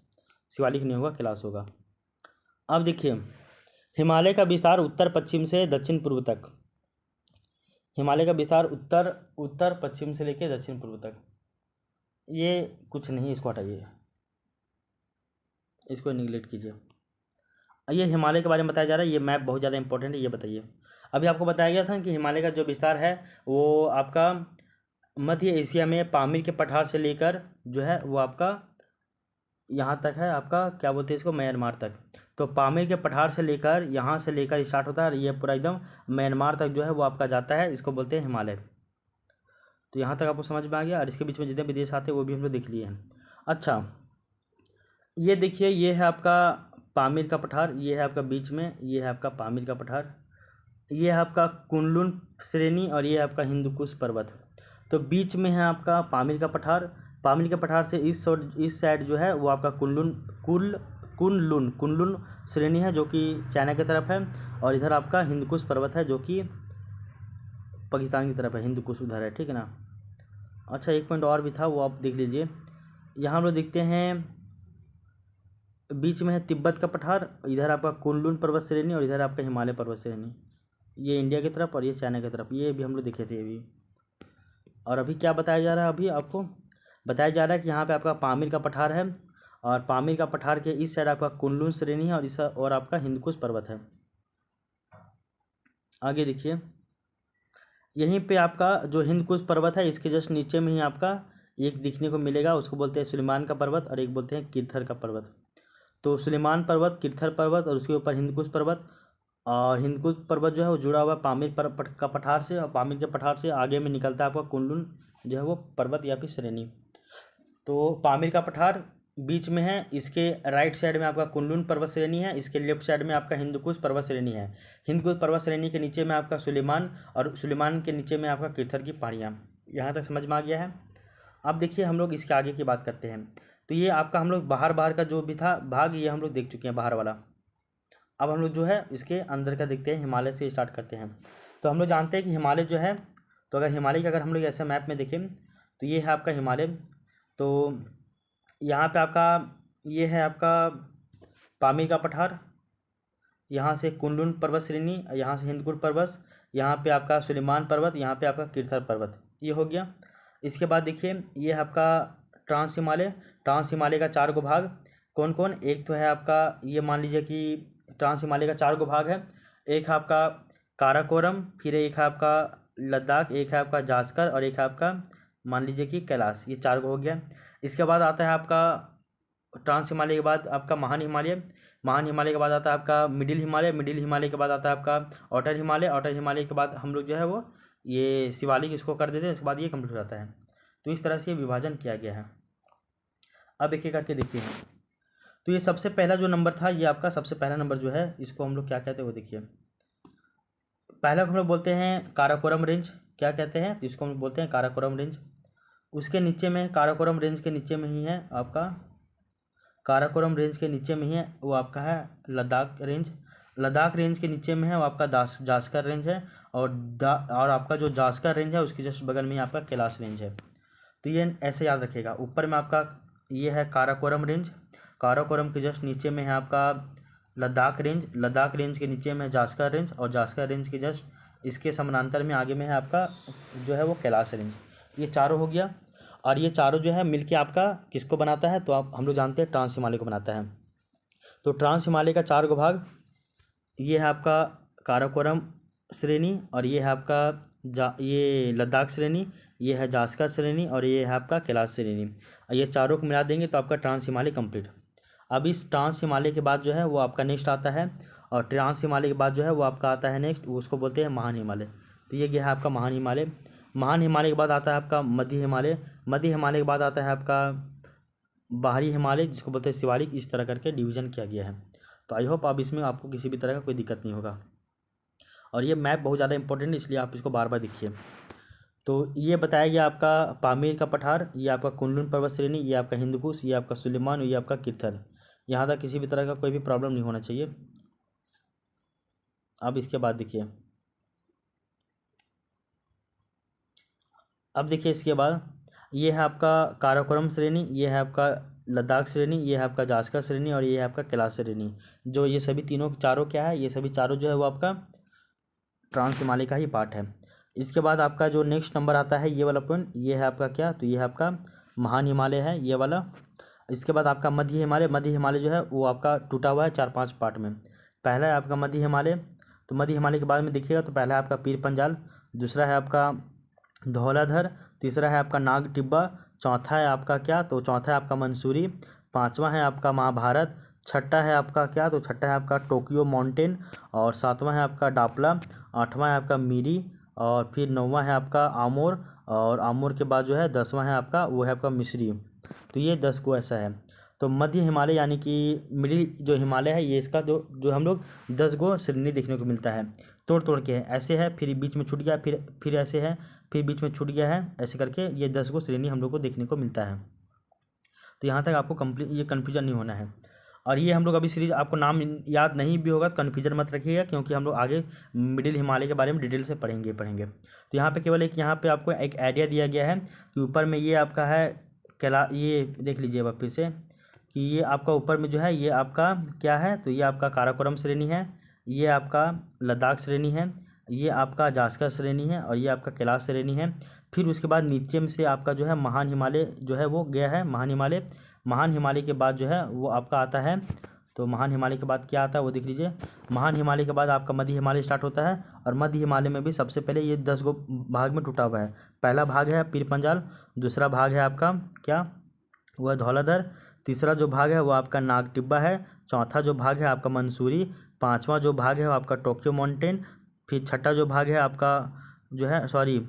शिवालिक नहीं होगा, कैलाश होगा। अब देखिए हिमालय का विस्तार उत्तर पश्चिम से दक्षिण पूर्व तक। हिमालय का विस्तार उत्तर पश्चिम से लेकर दक्षिण पूर्व तक। ये कुछ नहीं, इसको हटाइए, इसको निगलेक्ट कीजिए। ये हिमालय के बारे में बताया जा रहा है, ये मैप बहुत ज़्यादा इंपॉर्टेंट है। ये बताइए, अभी आपको बताया गया था कि हिमालय का जो विस्तार है वो आपका मध्य एशिया में पामीर के पठार से लेकर जो है वो आपका यहाँ तक है, आपका क्या बोलते हैं इसको, म्यांमार तक। तो पामीर के पठार से लेकर यहाँ से लेकर स्टार्ट होता है और ये पूरा एकदम म्यांमार तक जो है वो आपका जाता है, इसको बोलते हैं हिमालय। तो यहाँ तक आपको समझ में आ गया, और इसके बीच में जितने भी देश आते हैं वो भी हम लोग देख लिए हैं। अच्छा, ये देखिए, ये है आपका पामीर का पठार, ये है आपका बीच में, ये है आपका पामीर का पठार, ये है आपका कुनलुन श्रेणी और ये है आपका हिंदुकुश पर्वत। तो बीच में है आपका पामीर का पठार। पामीर के पठार से इस साइड जो है वो आपका कुनलुन श्रेणी है जो कि चाइना की तरफ है, और इधर आपका हिंदुकुश पर्वत है जो कि पाकिस्तान की तरफ है, हिंदुकुश उधर है, ठीक है ना। अच्छा, एक पॉइंट और भी था, वो आप देख लीजिए। यहाँ हम लोग देखते हैं बीच में है तिब्बत का पठार, इधर आपका कुनलुन पर्वत श्रेणी और इधर आपका हिमालय पर्वत श्रेणी। ये इंडिया की तरफ और ये चाइना की तरफ, ये भी हम लोग देखे थे अभी। और अभी क्या बताया जा रहा है, अभी आपको बताया जा रहा है कि यहाँ पे आपका पामीर का पठार है, और पामीर का पठार के इस साइड आपका कुनलुन श्रेणी है और आपका हिंदुकुश पर्वत है। आगे देखिए, यहीं पे आपका जो हिंदकुश पर्वत है इसके जस्ट नीचे में ही आपका एक दिखने को मिलेगा, उसको बोलते हैं सुलेमान का पर्वत और एक बोलते हैं किरथर का पर्वत। तो सुलेमान पर्वत, किरथर पर्वत और उसके ऊपर हिंदकुश पर्वत। और हिंदकुश पर्वत जो है वो जुड़ा हुआ पामीर का पठार से, और पामीर के पठार से आगे में निकलता है आपका कुनलुन जो है वो पर्वत या फिर श्रेणी। तो पामीर का पठार बीच में है, इसके राइट साइड में आपका कुनलुन पर्वत श्रेणी है, इसके लेफ्ट साइड में आपका हिंदकुश पर्वत श्रेणी है। हिंदकुश पर्वत श्रेणी के नीचे में आपका सुलेमान और सुलेमान के नीचे में आपका किरथर की पहाड़ियाँ। यहाँ तक समझ में आ गया है। अब देखिए, हम लोग इसके आगे की बात करते हैं। तो ये आपका हम लोग बाहर का जो भी था भाग, ये हम लोग देख चुके हैं बाहर वाला। अब हम लोग जो है इसके अंदर का देखते हैं, हिमालय से स्टार्ट करते हैं। तो हम लोग जानते हैं कि हिमालय जो है, तो अगर हिमालय का अगर हम लोग ऐसे मैप में देखें तो ये है आपका हिमालय। तो यहाँ पे आपका ये है आपका पामीर का पठार, यहाँ से कुनलुन पर्वत श्रेणी, यहाँ से हिंदकुश पर्वत, यहाँ पे आपका सुलेमान पर्वत, यहाँ पे आपका किरथर पर्वत, ये हो गया। इसके बाद देखिए, ये है आपका ट्रांस हिमालय का 4 गो भाग। कौन कौन, एक तो है आपका, ये मान लीजिए कि ट्रांस हिमालय का 4 गो भाग है। एक है आपका काराकोरम, फिर एक है आपका लद्दाख, एक है आपका जास्कर और एक है आपका मान लीजिए कि कैलाश, ये 4 गो हो गया। इसके बाद आता है आपका ट्रांस हिमालय के बाद आपका महान हिमालय के बाद आता है आपका मिडिल हिमालय के बाद आता है आपका आउटर हिमालय के बाद हम लोग जो है वो ये शिवालिक इसको कर देते हैं, उसके बाद ये कंप्लीट हो जाता है। तो इस तरह से ये विभाजन किया गया है। अब एक एक करके देखिए। तो ये सबसे पहला जो नंबर था, ये आपका सबसे पहला नंबर जो है इसको हम लोग क्या कहते हैं वो देखिए। पहला हम लोग बोलते हैं काराकोरम रेंज, क्या कहते हैं, तो इसको हम बोलते हैं काराकोरम रेंज। उसके नीचे में काराकोरम रेंज के नीचे में ही है आपका, काराकोरम रेंज के नीचे में ही है वो आपका है लद्दाख रेंज के नीचे में है वो आपका जास्कर रेंज है, और आपका जो जास्कर रेंज है उसके जस्ट बगल में ही आपका कैलाश रेंज है। तो ये ऐसे याद रखिएगा। ऊपर में आपका ये है काराकोरम रेंज, काराकोरम के जस्ट नीचे में है आपका लद्दाख रेंज के नीचे में जास्कर रेंज, और जास्कर रेंज के जस्ट इसके समानांतर में आगे में है आपका जो है वो कैलाश रेंज। ये चारों हो गया, और ये चारों जो है मिलके आपका किसको बनाता है, तो आप हम लोग जानते हैं ट्रांस हिमालय को बनाता है। तो ट्रांस हिमालय का 4 गो भाग, ये है आपका काराकोरम श्रेणी, और ये है आपका ये लद्दाख श्रेणी, ये है जास्कर श्रेणी, और ये है आपका कैलाश श्रेणी। ये चारों को मिला देंगे तो आपका ट्रांस हिमालय कंप्लीट। अब इस ट्रांस हिमालय के बाद जो है वो आपका नेक्स्ट आता है, और ट्रांस हिमालय के बाद जो है वो आपका आता है नेक्स्ट, उसको बोलते हैं महान हिमालय। तो ये गया है आपका महान हिमालय के बाद आता है आपका मध्य हिमालय के बाद आता है आपका बाहरी हिमालय जिसको बोलते हैं शिवालिक। इस तरह करके डिवीज़न किया गया है। तो आई होप अब इसमें आपको किसी भी तरह का कोई दिक्कत नहीं होगा। और ये मैप बहुत ज़्यादा इंपॉर्टेंट है, इसलिए आप इसको बार बार देखिए। तो ये बताया गया आपका पामीर का पठार, ये आपका कुनलुन पर्वत श्रेणी, ये आपका हिंदकुश, ये आपका सुलेमान और ये आपका किरथर। यहाँ तक किसी भी तरह का कोई भी प्रॉब्लम नहीं होना चाहिए। अब इसके बाद देखिए, अब देखिए इसके बाद ये है आपका काराकोरम श्रेणी, ये है आपका लद्दाख श्रेणी, ये है आपका जास्कर श्रेणी, और ये है आपका कैलाश श्रेणी। जो ये सभी तीनों चारों क्या है, ये सभी चारों जो है वो आपका ट्रांस हिमालय का ही पार्ट है। इसके बाद आपका जो नेक्स्ट नंबर आता है ये वाला पॉइंट, ये है आपका क्या, तो ये है आपका महान हिमालय है ये वाला। इसके बाद आपका मध्य हिमालय, मध्य हिमालय जो है वो आपका टूटा हुआ है 4-5 पार्ट में। पहला है आपका मध्य हिमालय, तो मध्य हिमालय के बाद में देखिएगा तो पहला है आपका पीर पंजाल, दूसरा है आपका धौलाधर, तीसरा है आपका नाग टिब्बा, चौथा है आपका क्या, तो चौथा है आपका मंसूरी, पांचवा है आपका महाभारत, छठा है आपका क्या, तो छठा है आपका टोक्यो माउंटेन, और सातवां है आपका डापला, आठवां है आपका मीरी, और फिर नौवां है आपका आमोर, और आमोर के बाद जो है 10वां है आपका वो है आपका मिस्री। तो ये 10 को ऐसा है। तो मध्य हिमालय यानी कि मिडिल जो हिमालय है ये इसका जो जो हम लोग 10 गो श्रेणी देखने को मिलता है, तोड़ तोड़ के है, ऐसे है फिर बीच में छूट गया, फिर ऐसे है, फिर बीच में छूट गया है, ऐसे करके ये 10 गो श्रेणी हम लोग को देखने को मिलता है। तो यहाँ तक आपको कंप्लीट ये कन्फ्यूजन नहीं होना है। और ये हम लोग अभी सीरीज आपको नाम याद नहीं भी होगा तो कन्फ्यूजन मत रखिएगा, क्योंकि हम लोग आगे मिडिल हिमालय के बारे में डिटेल से पढ़ेंगे। तो यहाँ पे केवल एक यहाँ पे आपको एक आइडिया दिया गया है कि ऊपर में ये आपका है ये देख लीजिए वापस से कि ये आपका ऊपर में जो है ये आपका क्या है, तो ये आपका काराकोरम श्रेणी है, ये आपका लद्दाख श्रेणी है, ये आपका जास्कर श्रेणी है, और ये आपका कैलाश श्रेणी है। फिर उसके बाद नीचे में से आपका जो है महान हिमालय जो है वो गया है, महान हिमालय के बाद जो है वो आपका आता है। तो महान हिमालय के बाद क्या आता है वो देख लीजिए। महान हिमालय के बाद आपका मध्य हिमालय स्टार्ट होता है, और मध्य हिमालय में भी सबसे पहले ये 10 गो भाग में टूटा हुआ है। पहला भाग है पीर पंजाल, दूसरा भाग है आपका क्या, वो है धौलाधर, तीसरा जो भाग है वो आपका नाग टिब्बा है, चौथा जो भाग है आपका मंसूरी, पांचवा जो भाग है वो आपका टोक्यो माउंटेन, फिर छठा जो भाग है आपका जो है सॉरी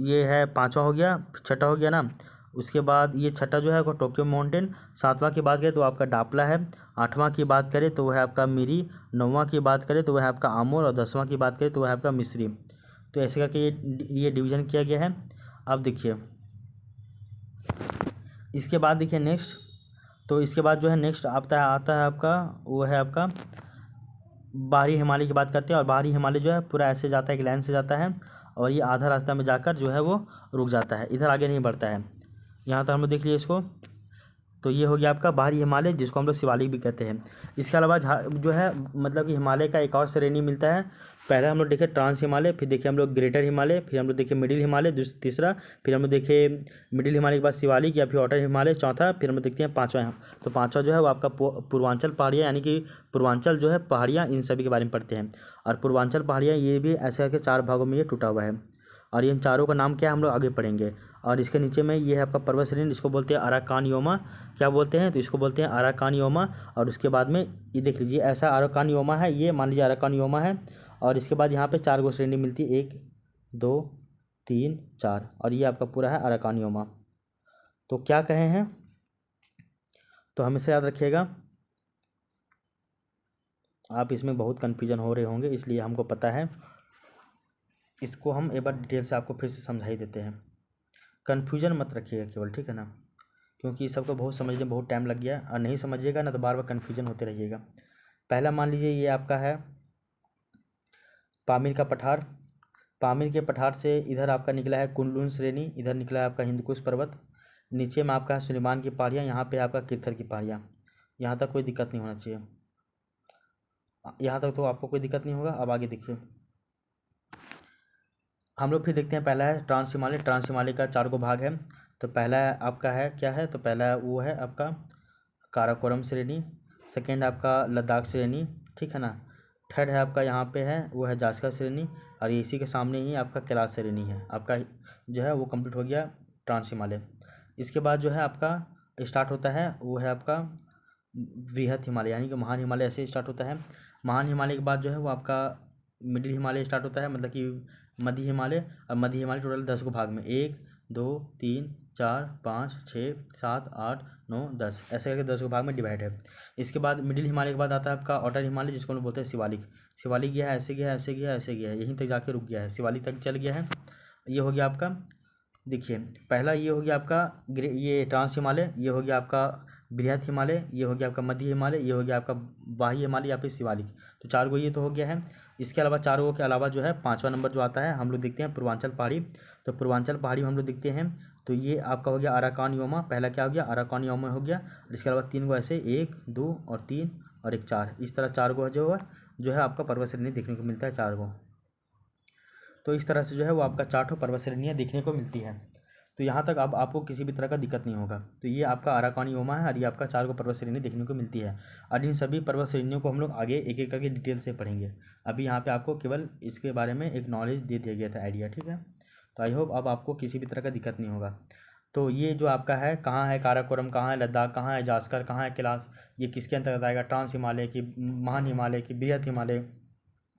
ये है पांचवा हो गया, छठा हो गया ना। उसके बाद ये छठा जो है वो टोक्यो माउंटेन, सातवां की बात करें तो आपका डापला है, आठवां की बात करें तो वह है आपका मिरी, नौवां की बात करें तो वह है आपका आमोर, और 10वां की बात करें तो वह है आपका मिस्री। तो ऐसे करके ये डिवीज़न किया गया है। अब देखिए इसके बाद देखिए नेक्स्ट, तो इसके बाद जो है नेक्स्ट आता है आपका वो है आपका बाहरी हिमालय की बात करते हैं। और बाहरी हिमालय जो है पूरा ऐसे जाता है, एक लाइन से जाता है, और ये आधा रास्ता में जाकर जो है वो रुक जाता है, इधर आगे नहीं बढ़ता है। यहाँ तक हम लोग देख लिए इसको। तो ये हो गया आपका बाहरी हिमालय, जिसको हम लोग शिवालिक भी कहते हैं। इसके अलावा जो है मतलब कि हिमालय का एक और श्रेणी मिलता है। पहले हम लोग देखे ट्रांस हिमालय, फिर देखे हम लोग ग्रेटर हिमालय, फिर हम लोग देखे मिडिल हिमालय तीसरा, फिर हम लोग देखे मिडिल हिमालय के बाद शिवालिक या फिर आउटर हिमालय चौथा, फिर हम लोग देखते हैं पाँचवा। तो पाँचवा जो है वो आपका पूर्वांचल पहाड़ियाँ, यानी कि पूर्वांचल जो है पहाड़ियाँ, इन सभी के बारे में पढ़ते हैं। और पूर्वांचल पहाड़ियाँ ये भी ऐसे करके 4 भागों में ये टूटा हुआ है, और इन चारों का नाम क्या है हम लोग आगे पढ़ेंगे। और इसके नीचे में ये है आपका पर्वत श्रेणी, जिसको बोलते हैं अराकानयोमा। क्या बोलते हैं, तो इसको बोलते हैं अराकानयोमा। और उसके बाद में ये देख लीजिए ऐसा अराकानयोमा है, ये मान लीजिए अराकानयोमा है। और इसके बाद यहाँ पे 4 गो श्रेणी मिलती है, 1 2 3 4, और ये आपका पूरा है अराकानयोमा। तो क्या कहे हैं, तो हमेशा याद रखिएगा। आप इसमें बहुत कन्फ्यूजन हो रहे होंगे, इसलिए हमको पता है, इसको हम एक बार डिटेल से आपको फिर से समझा ही देते हैं। कन्फ्यूजन मत रखिएगा केवल, ठीक है ना, क्योंकि इस सबको बहुत समझने में बहुत टाइम लग गया, और नहीं समझिएगा ना तो बार बार कन्फ्यूजन होते रहिएगा। पहला मान लीजिए ये आपका है पामीर का पठार। पामीर के पठार से इधर आपका निकला है कुनलुन श्रेणी, इधर निकला है आपका हिंदकुश पर्वत, नीचे में आपका सुलेमान की पहाड़ियाँ, यहाँ पे आपका किरथर की पहाड़ियाँ। यहाँ तक कोई दिक्कत नहीं होना चाहिए, यहाँ तक तो आपको कोई दिक्कत नहीं होगा। अब आगे देखिए हम लोग फिर देखते हैं। पहला है ट्रांस हिमालय। ट्रांस हिमालय का 4 गो भाग है। तो पहला आपका है क्या है, तो पहला वो है आपका काराकोरम श्रेणी, सेकेंड आपका लद्दाख श्रेणी, ठीक है ना। थर्ड है आपका यहाँ पे है वो है जास्कर श्रेणी, और इसी के सामने ही आपका कैलाश श्रेणी है आपका जो है वो कंप्लीट हो गया ट्रांस हिमालय। इसके बाद जो है आपका स्टार्ट होता है वो है आपका वृहत हिमालय, यानी कि महान हिमालय ऐसे स्टार्ट होता है। महान हिमालय के बाद जो है वो आपका मिडिल हिमालय स्टार्ट होता है, मतलब कि मध्य हिमालय। और मध्य हिमालय टोटल 10 को भाग में 1 2 3 4 5 6 7 8 9 10 ऐसे करके 10 को भाग में डिवाइड है। इसके बाद मिडिल हिमालय के बाद आता है आपका आउटर हिमालय, जिसको हम बोलते हैं शिवालिक। शिवालिक गया है, ऐसे गया है, ऐसे गया है, ऐसे गया है, यहीं तक जाके रुक गया है, शिवालिक तक चल गया है। ये हो गया आपका, देखिए पहला ये हो गया आपका ये ट्रांस हिमालय, ये हो गया आपका बृहत हिमालय, ये हो गया आपका मध्य हिमालय, ये हो गया आपका बाह्य हिमालय या फिर शिवालिक। तो 4 गो ये तो हो गया है। इसके अलावा 4 गो के अलावा जो है 5वां नंबर जो आता है हम लोग देखते हैं पूर्वांचल पहाड़ी। तो पूर्वांचल पहाड़ी हम लोग देखते हैं, तो ये आपका हो गया अराकानयोमा। पहला क्या हो गया, अराकानयोमा हो गया। और इसके अलावा 3 गो ऐसे 1 2 और 3 और एक 4, इस तरह 4 गो जो है आपका पर्वत श्रेणी देखने को मिलता है 4 गो। तो इस तरह से जो है वो आपका 4 पर्वत श्रेणियाँ देखने को मिलती है। तो यहाँ तक अब आपको किसी भी तरह का दिक्कत नहीं होगा। तो ये आपका अराकानियोमा है और ये आपका 4 पर्वत श्रेणी देखने को मिलती है। और इन सभी पर्वत श्रेणियों को हम लोग आगे एक एक करके डिटेल से पढ़ेंगे। अभी यहाँ पे आपको केवल इसके बारे में एक नॉलेज दे दिया गया था, आइडिया, ठीक है। तो आई होप अब आपको किसी भी तरह का दिक्कत नहीं होगा। तो ये जो आपका है, कहाँ है काराकोरम, कहाँ है लद्दाख, कहाँ है जास्कर, कहाँ है कैलाश, ये किसके अंतर्गत आएगा, ट्रांस हिमालय की, महान हिमालय की, बृहत हिमालय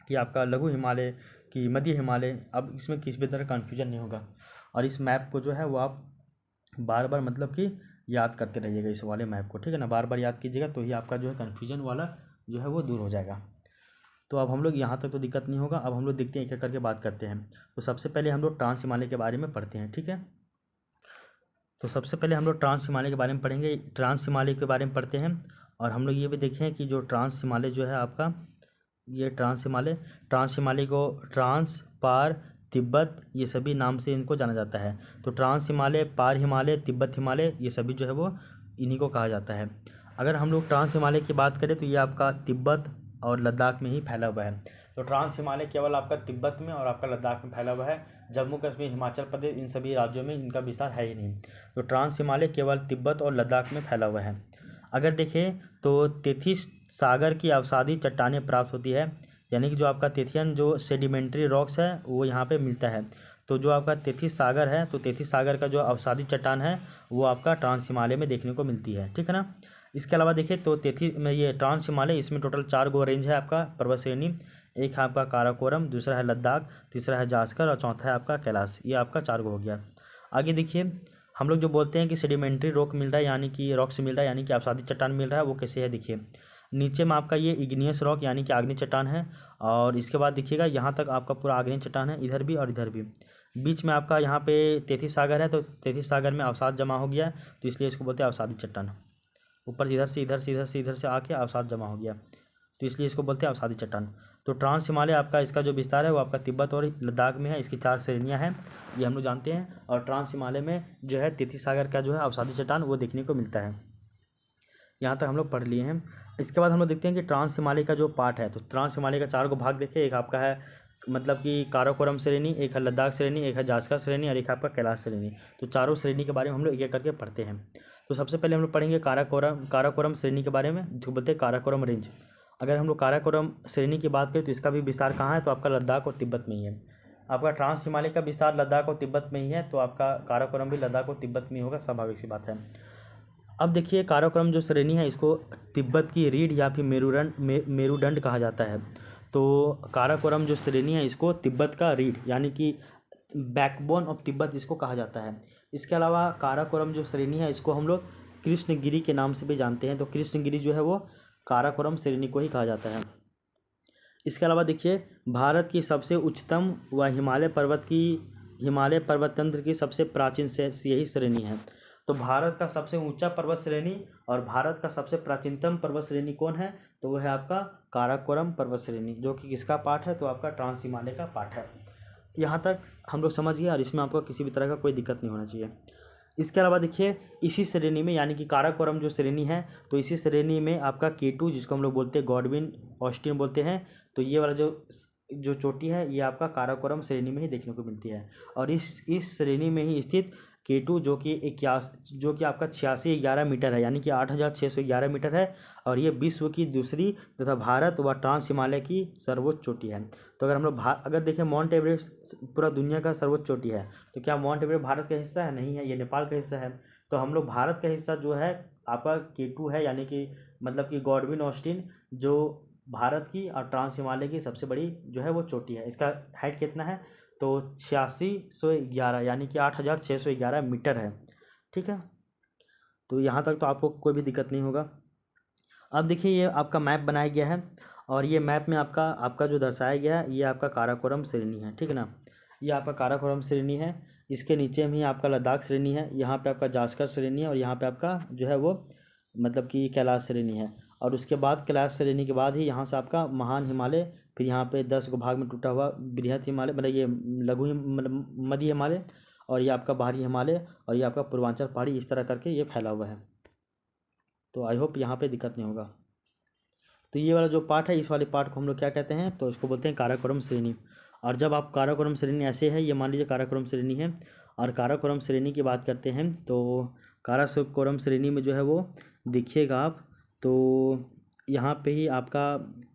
कि आपका लघु हिमालय कि मध्य हिमालय। अब इसमें किसी भी तरह कन्फ्यूजन नहीं होगा। और इस मैप को जो है वो आप बार बार मतलब कि याद करते रहिएगा इस वाले मैप को, ठीक है ना। बार बार याद कीजिएगा तो ही आपका जो है कन्फ्यूजन वाला जो है वो दूर हो जाएगा। तो अब हम लोग यहाँ तक तो दिक्कत नहीं होगा। अब हम लोग देखते हैं, एक एक करके बात करते हैं। तो सबसे पहले हम लोग ट्रांस हिमालय के बारे में पढ़ते हैं, ठीक है। तो सबसे पहले हम लोग ट्रांस हिमालय के बारे में पढ़ेंगे, ट्रांस हिमालय के बारे में पढ़ते हैं। और हम लोग ये भी देखें कि जो ट्रांस हिमालय जो है आपका, ये ट्रांस हिमालय को ट्रांस, पार, तिब्बत, ये सभी नाम से इनको जाना जाता है। तो ट्रांस हिमालय, पार हिमालय, तिब्बत हिमालय, ये सभी जो है वो इन्हीं को कहा जाता है। अगर हम लोग ट्रांस हिमालय की बात करें तो ये आपका तिब्बत और लद्दाख में ही फैला हुआ है। तो ट्रांस हिमालय केवल आपका तिब्बत में और आपका लद्दाख में फैला हुआ है। जम्मू कश्मीर, हिमाचल प्रदेश, इन सभी राज्यों में इनका विस्तार है ही नहीं। तो ट्रांस हिमालय केवल तिब्बत और लद्दाख में फैला हुआ है। अगर देखें तो तेथिस सागर की अवसादी चट्टानें प्राप्त होती है, यानी कि जो आपका तेथियन जो सेडिमेंट्री रॉक्स है वो यहाँ पे मिलता है। तो जो आपका तेथिस सागर है, तो तेथिस सागर का जो अवसादी चट्टान है वो आपका ट्रांस हिमालय में देखने को मिलती है, ठीक है ना। इसके अलावा देखिए तो तेथिस में ये ट्रांस हिमालय, इसमें टोटल 4 गो रेंज है आपका पर्वत श्रेणी। एक है आपका काराकोरम, दूसरा है लद्दाख, तीसरा है जास्कर और चौथा है आपका कैलाश। ये आपका 4 गो हो गया। आगे देखिए, हम लोग जो बोलते हैं कि सेडिमेंट्री रॉक मिल रहा है, यानी कि रॉक्स मिल रहा है, यानी कि अवसादी चट्टान मिल रहा है, वो कैसे है देखिए। नीचे में आपका ये इग्नियस रॉक यानी कि आग्नेय चट्टान है। और इसके बाद देखिएगा यहाँ तक आपका पूरा आग्नेय चट्टान है, इधर भी और इधर भी। बीच में आपका यहाँ पे तेथिस सागर है, तो तेथिस सागर में अवसाद जमा हो गया, तो इसलिए इसको बोलते हैं अवसादी चट्टान। ऊपर इधर से इधर से इधर से इधर से आके अवसाद जमा हो गया, तो इसलिए इसको बोलते हैं अवसादी चट्टान। तो ट्रांस हिमालय आपका इसका जो विस्तार है वो आपका तिब्बत और लद्दाख में है। इसकी 4 श्रेणियाँ हैं, ये हम लोग जानते हैं। और ट्रांस हिमालय में जो है तेथिस सागर का जो है अवसादी चट्टान वो देखने को मिलता है। यहाँ तक हम लोग पढ़ लिए हैं। इसके बाद हम लोग देखते हैं कि ट्रांस हिमालय का जो पार्ट है, तो ट्रांस हिमालय का 4 गो भाग देखिए। एक आपका है मतलब कि काराकोरम श्रेणी, एक है लद्दाख श्रेणी, एक है जास्कर श्रेणी और एक है आपका कैलाश श्रेणी। तो चारों श्रेणी के बारे में हम लोग एक एक करके पढ़ते हैं। तो सबसे पहले हम लोग पढ़ेंगे काराकोरम श्रेणी के बारे में, जो बोलते हैं काराकोरम रेंज। अगर हम लोग काराकोरम श्रेणी की बात करें तो इसका भी विस्तार कहाँ है, तो आपका लद्दाख और तिब्बत में ही है। आपका ट्रांस हिमालय का विस्तार लद्दाख और तिब्बत में ही है, तो आपका काराकोरम भी लद्दाख और तिब्बत में ही होगा, स्वाभाविक सी बात है। अब देखिए, काराकोरम जो श्रेणी है इसको तिब्बत की रीढ़ या फिर मेरुदंड कहा जाता है। तो काराकोरम जो श्रेणी है इसको तिब्बत का रीढ़ यानी कि बैकबोन ऑफ तिब्बत इसको कहा जाता है। इसके अलावा काराकोरम जो श्रेणी है इसको हम लोग कृष्णगिरी के नाम से भी जानते हैं। तो कृष्णगिरी जो है वो काराकोरम श्रेणी को ही कहा जाता है। इसके अलावा देखिए, भारत की सबसे उच्चतम व हिमालय पर्वत तंत्र की सबसे प्राचीन से यही श्रेणी है। तो भारत का सबसे ऊंचा पर्वत श्रेणी और भारत का सबसे प्राचीनतम पर्वत श्रेणी कौन है, तो वह है आपका काराकोरम पर्वत श्रेणी, जो कि किसका पार्ट है, तो आपका ट्रांस हिमालय का पार्ट है। यहाँ तक हम लोग समझ गए और इसमें आपको किसी भी तरह का कोई दिक्कत नहीं होना चाहिए। इसके अलावा देखिए, इसी श्रेणी में यानी कि काराकोरम जो श्रेणी है, तो इसी श्रेणी में आपका K2 जिसको हम लोग बोलते हैं गॉडविन ऑस्टिन बोलते हैं, तो ये वाला जो चोटी है ये आपका काराकोरम श्रेणी में ही देखने को मिलती है। और इस श्रेणी में ही स्थित K2 जो कि आपका 8611 मीटर है, यानी कि 8611 मीटर है। और ये विश्व की दूसरी तथा भारत व ट्रांस हिमालय की सर्वोच्च चोटी है। तो अगर हम लोग अगर देखें, माउंट एवरेस्ट पूरा दुनिया का सर्वोच्च चोटी है, तो क्या माउंट एवरेस्ट भारत का हिस्सा है? नहीं है, ये नेपाल का हिस्सा है। तो हम लोग भारत का हिस्सा जो है आपका K2 है, यानी कि मतलब कि गॉडविन ऑस्टिन जो भारत की और ट्रांस हिमालय की सबसे बड़ी जो है वो चोटी है। इसका हाइट कितना है, तो 8611 यानी कि 8611 मीटर है, ठीक है। तो यहाँ तक तो आपको कोई भी दिक्कत नहीं होगा। अब देखिए, ये आपका मैप बनाया गया है और ये मैप में आपका जो दर्शाया गया है ये आपका काराकोरम श्रेणी है, ठीक है ना। ये आपका काराकोरम श्रेणी है। इसके नीचे में ही आपका लद्दाख श्रेणी है, यहाँ पे आपका जास्कर श्रेणी है और यहाँ पे आपका जो है वो मतलब कि कैलाश श्रेणी है। और उसके बाद कैलाश श्रेणी के बाद ही यहाँ से आपका महान हिमालय, फिर यहाँ पे 10 को भाग में टूटा हुआ बृहत हिमालय, मतलब ये मतलब मध्य हिमालय, और ये आपका बाहरी हिमालय, और ये आपका पूर्वांचल पहाड़ी, इस तरह करके ये फैला हुआ है। तो आई होप यहाँ पे दिक्कत नहीं होगा। तो ये वाला जो पार्ट है, इस वाले पार्ट को हम लोग क्या कहते हैं, तो इसको बोलते हैं काराकोरम श्रेणी। और जब आप काराकोरम श्रेणी ऐसे है, ये मान लीजिए काराकोरम श्रेणी है, और काराकोरम श्रेणी की बात करते हैं तो काराकोरम श्रेणी में जो है वो देखिएगा आप, तो यहाँ पे ही आपका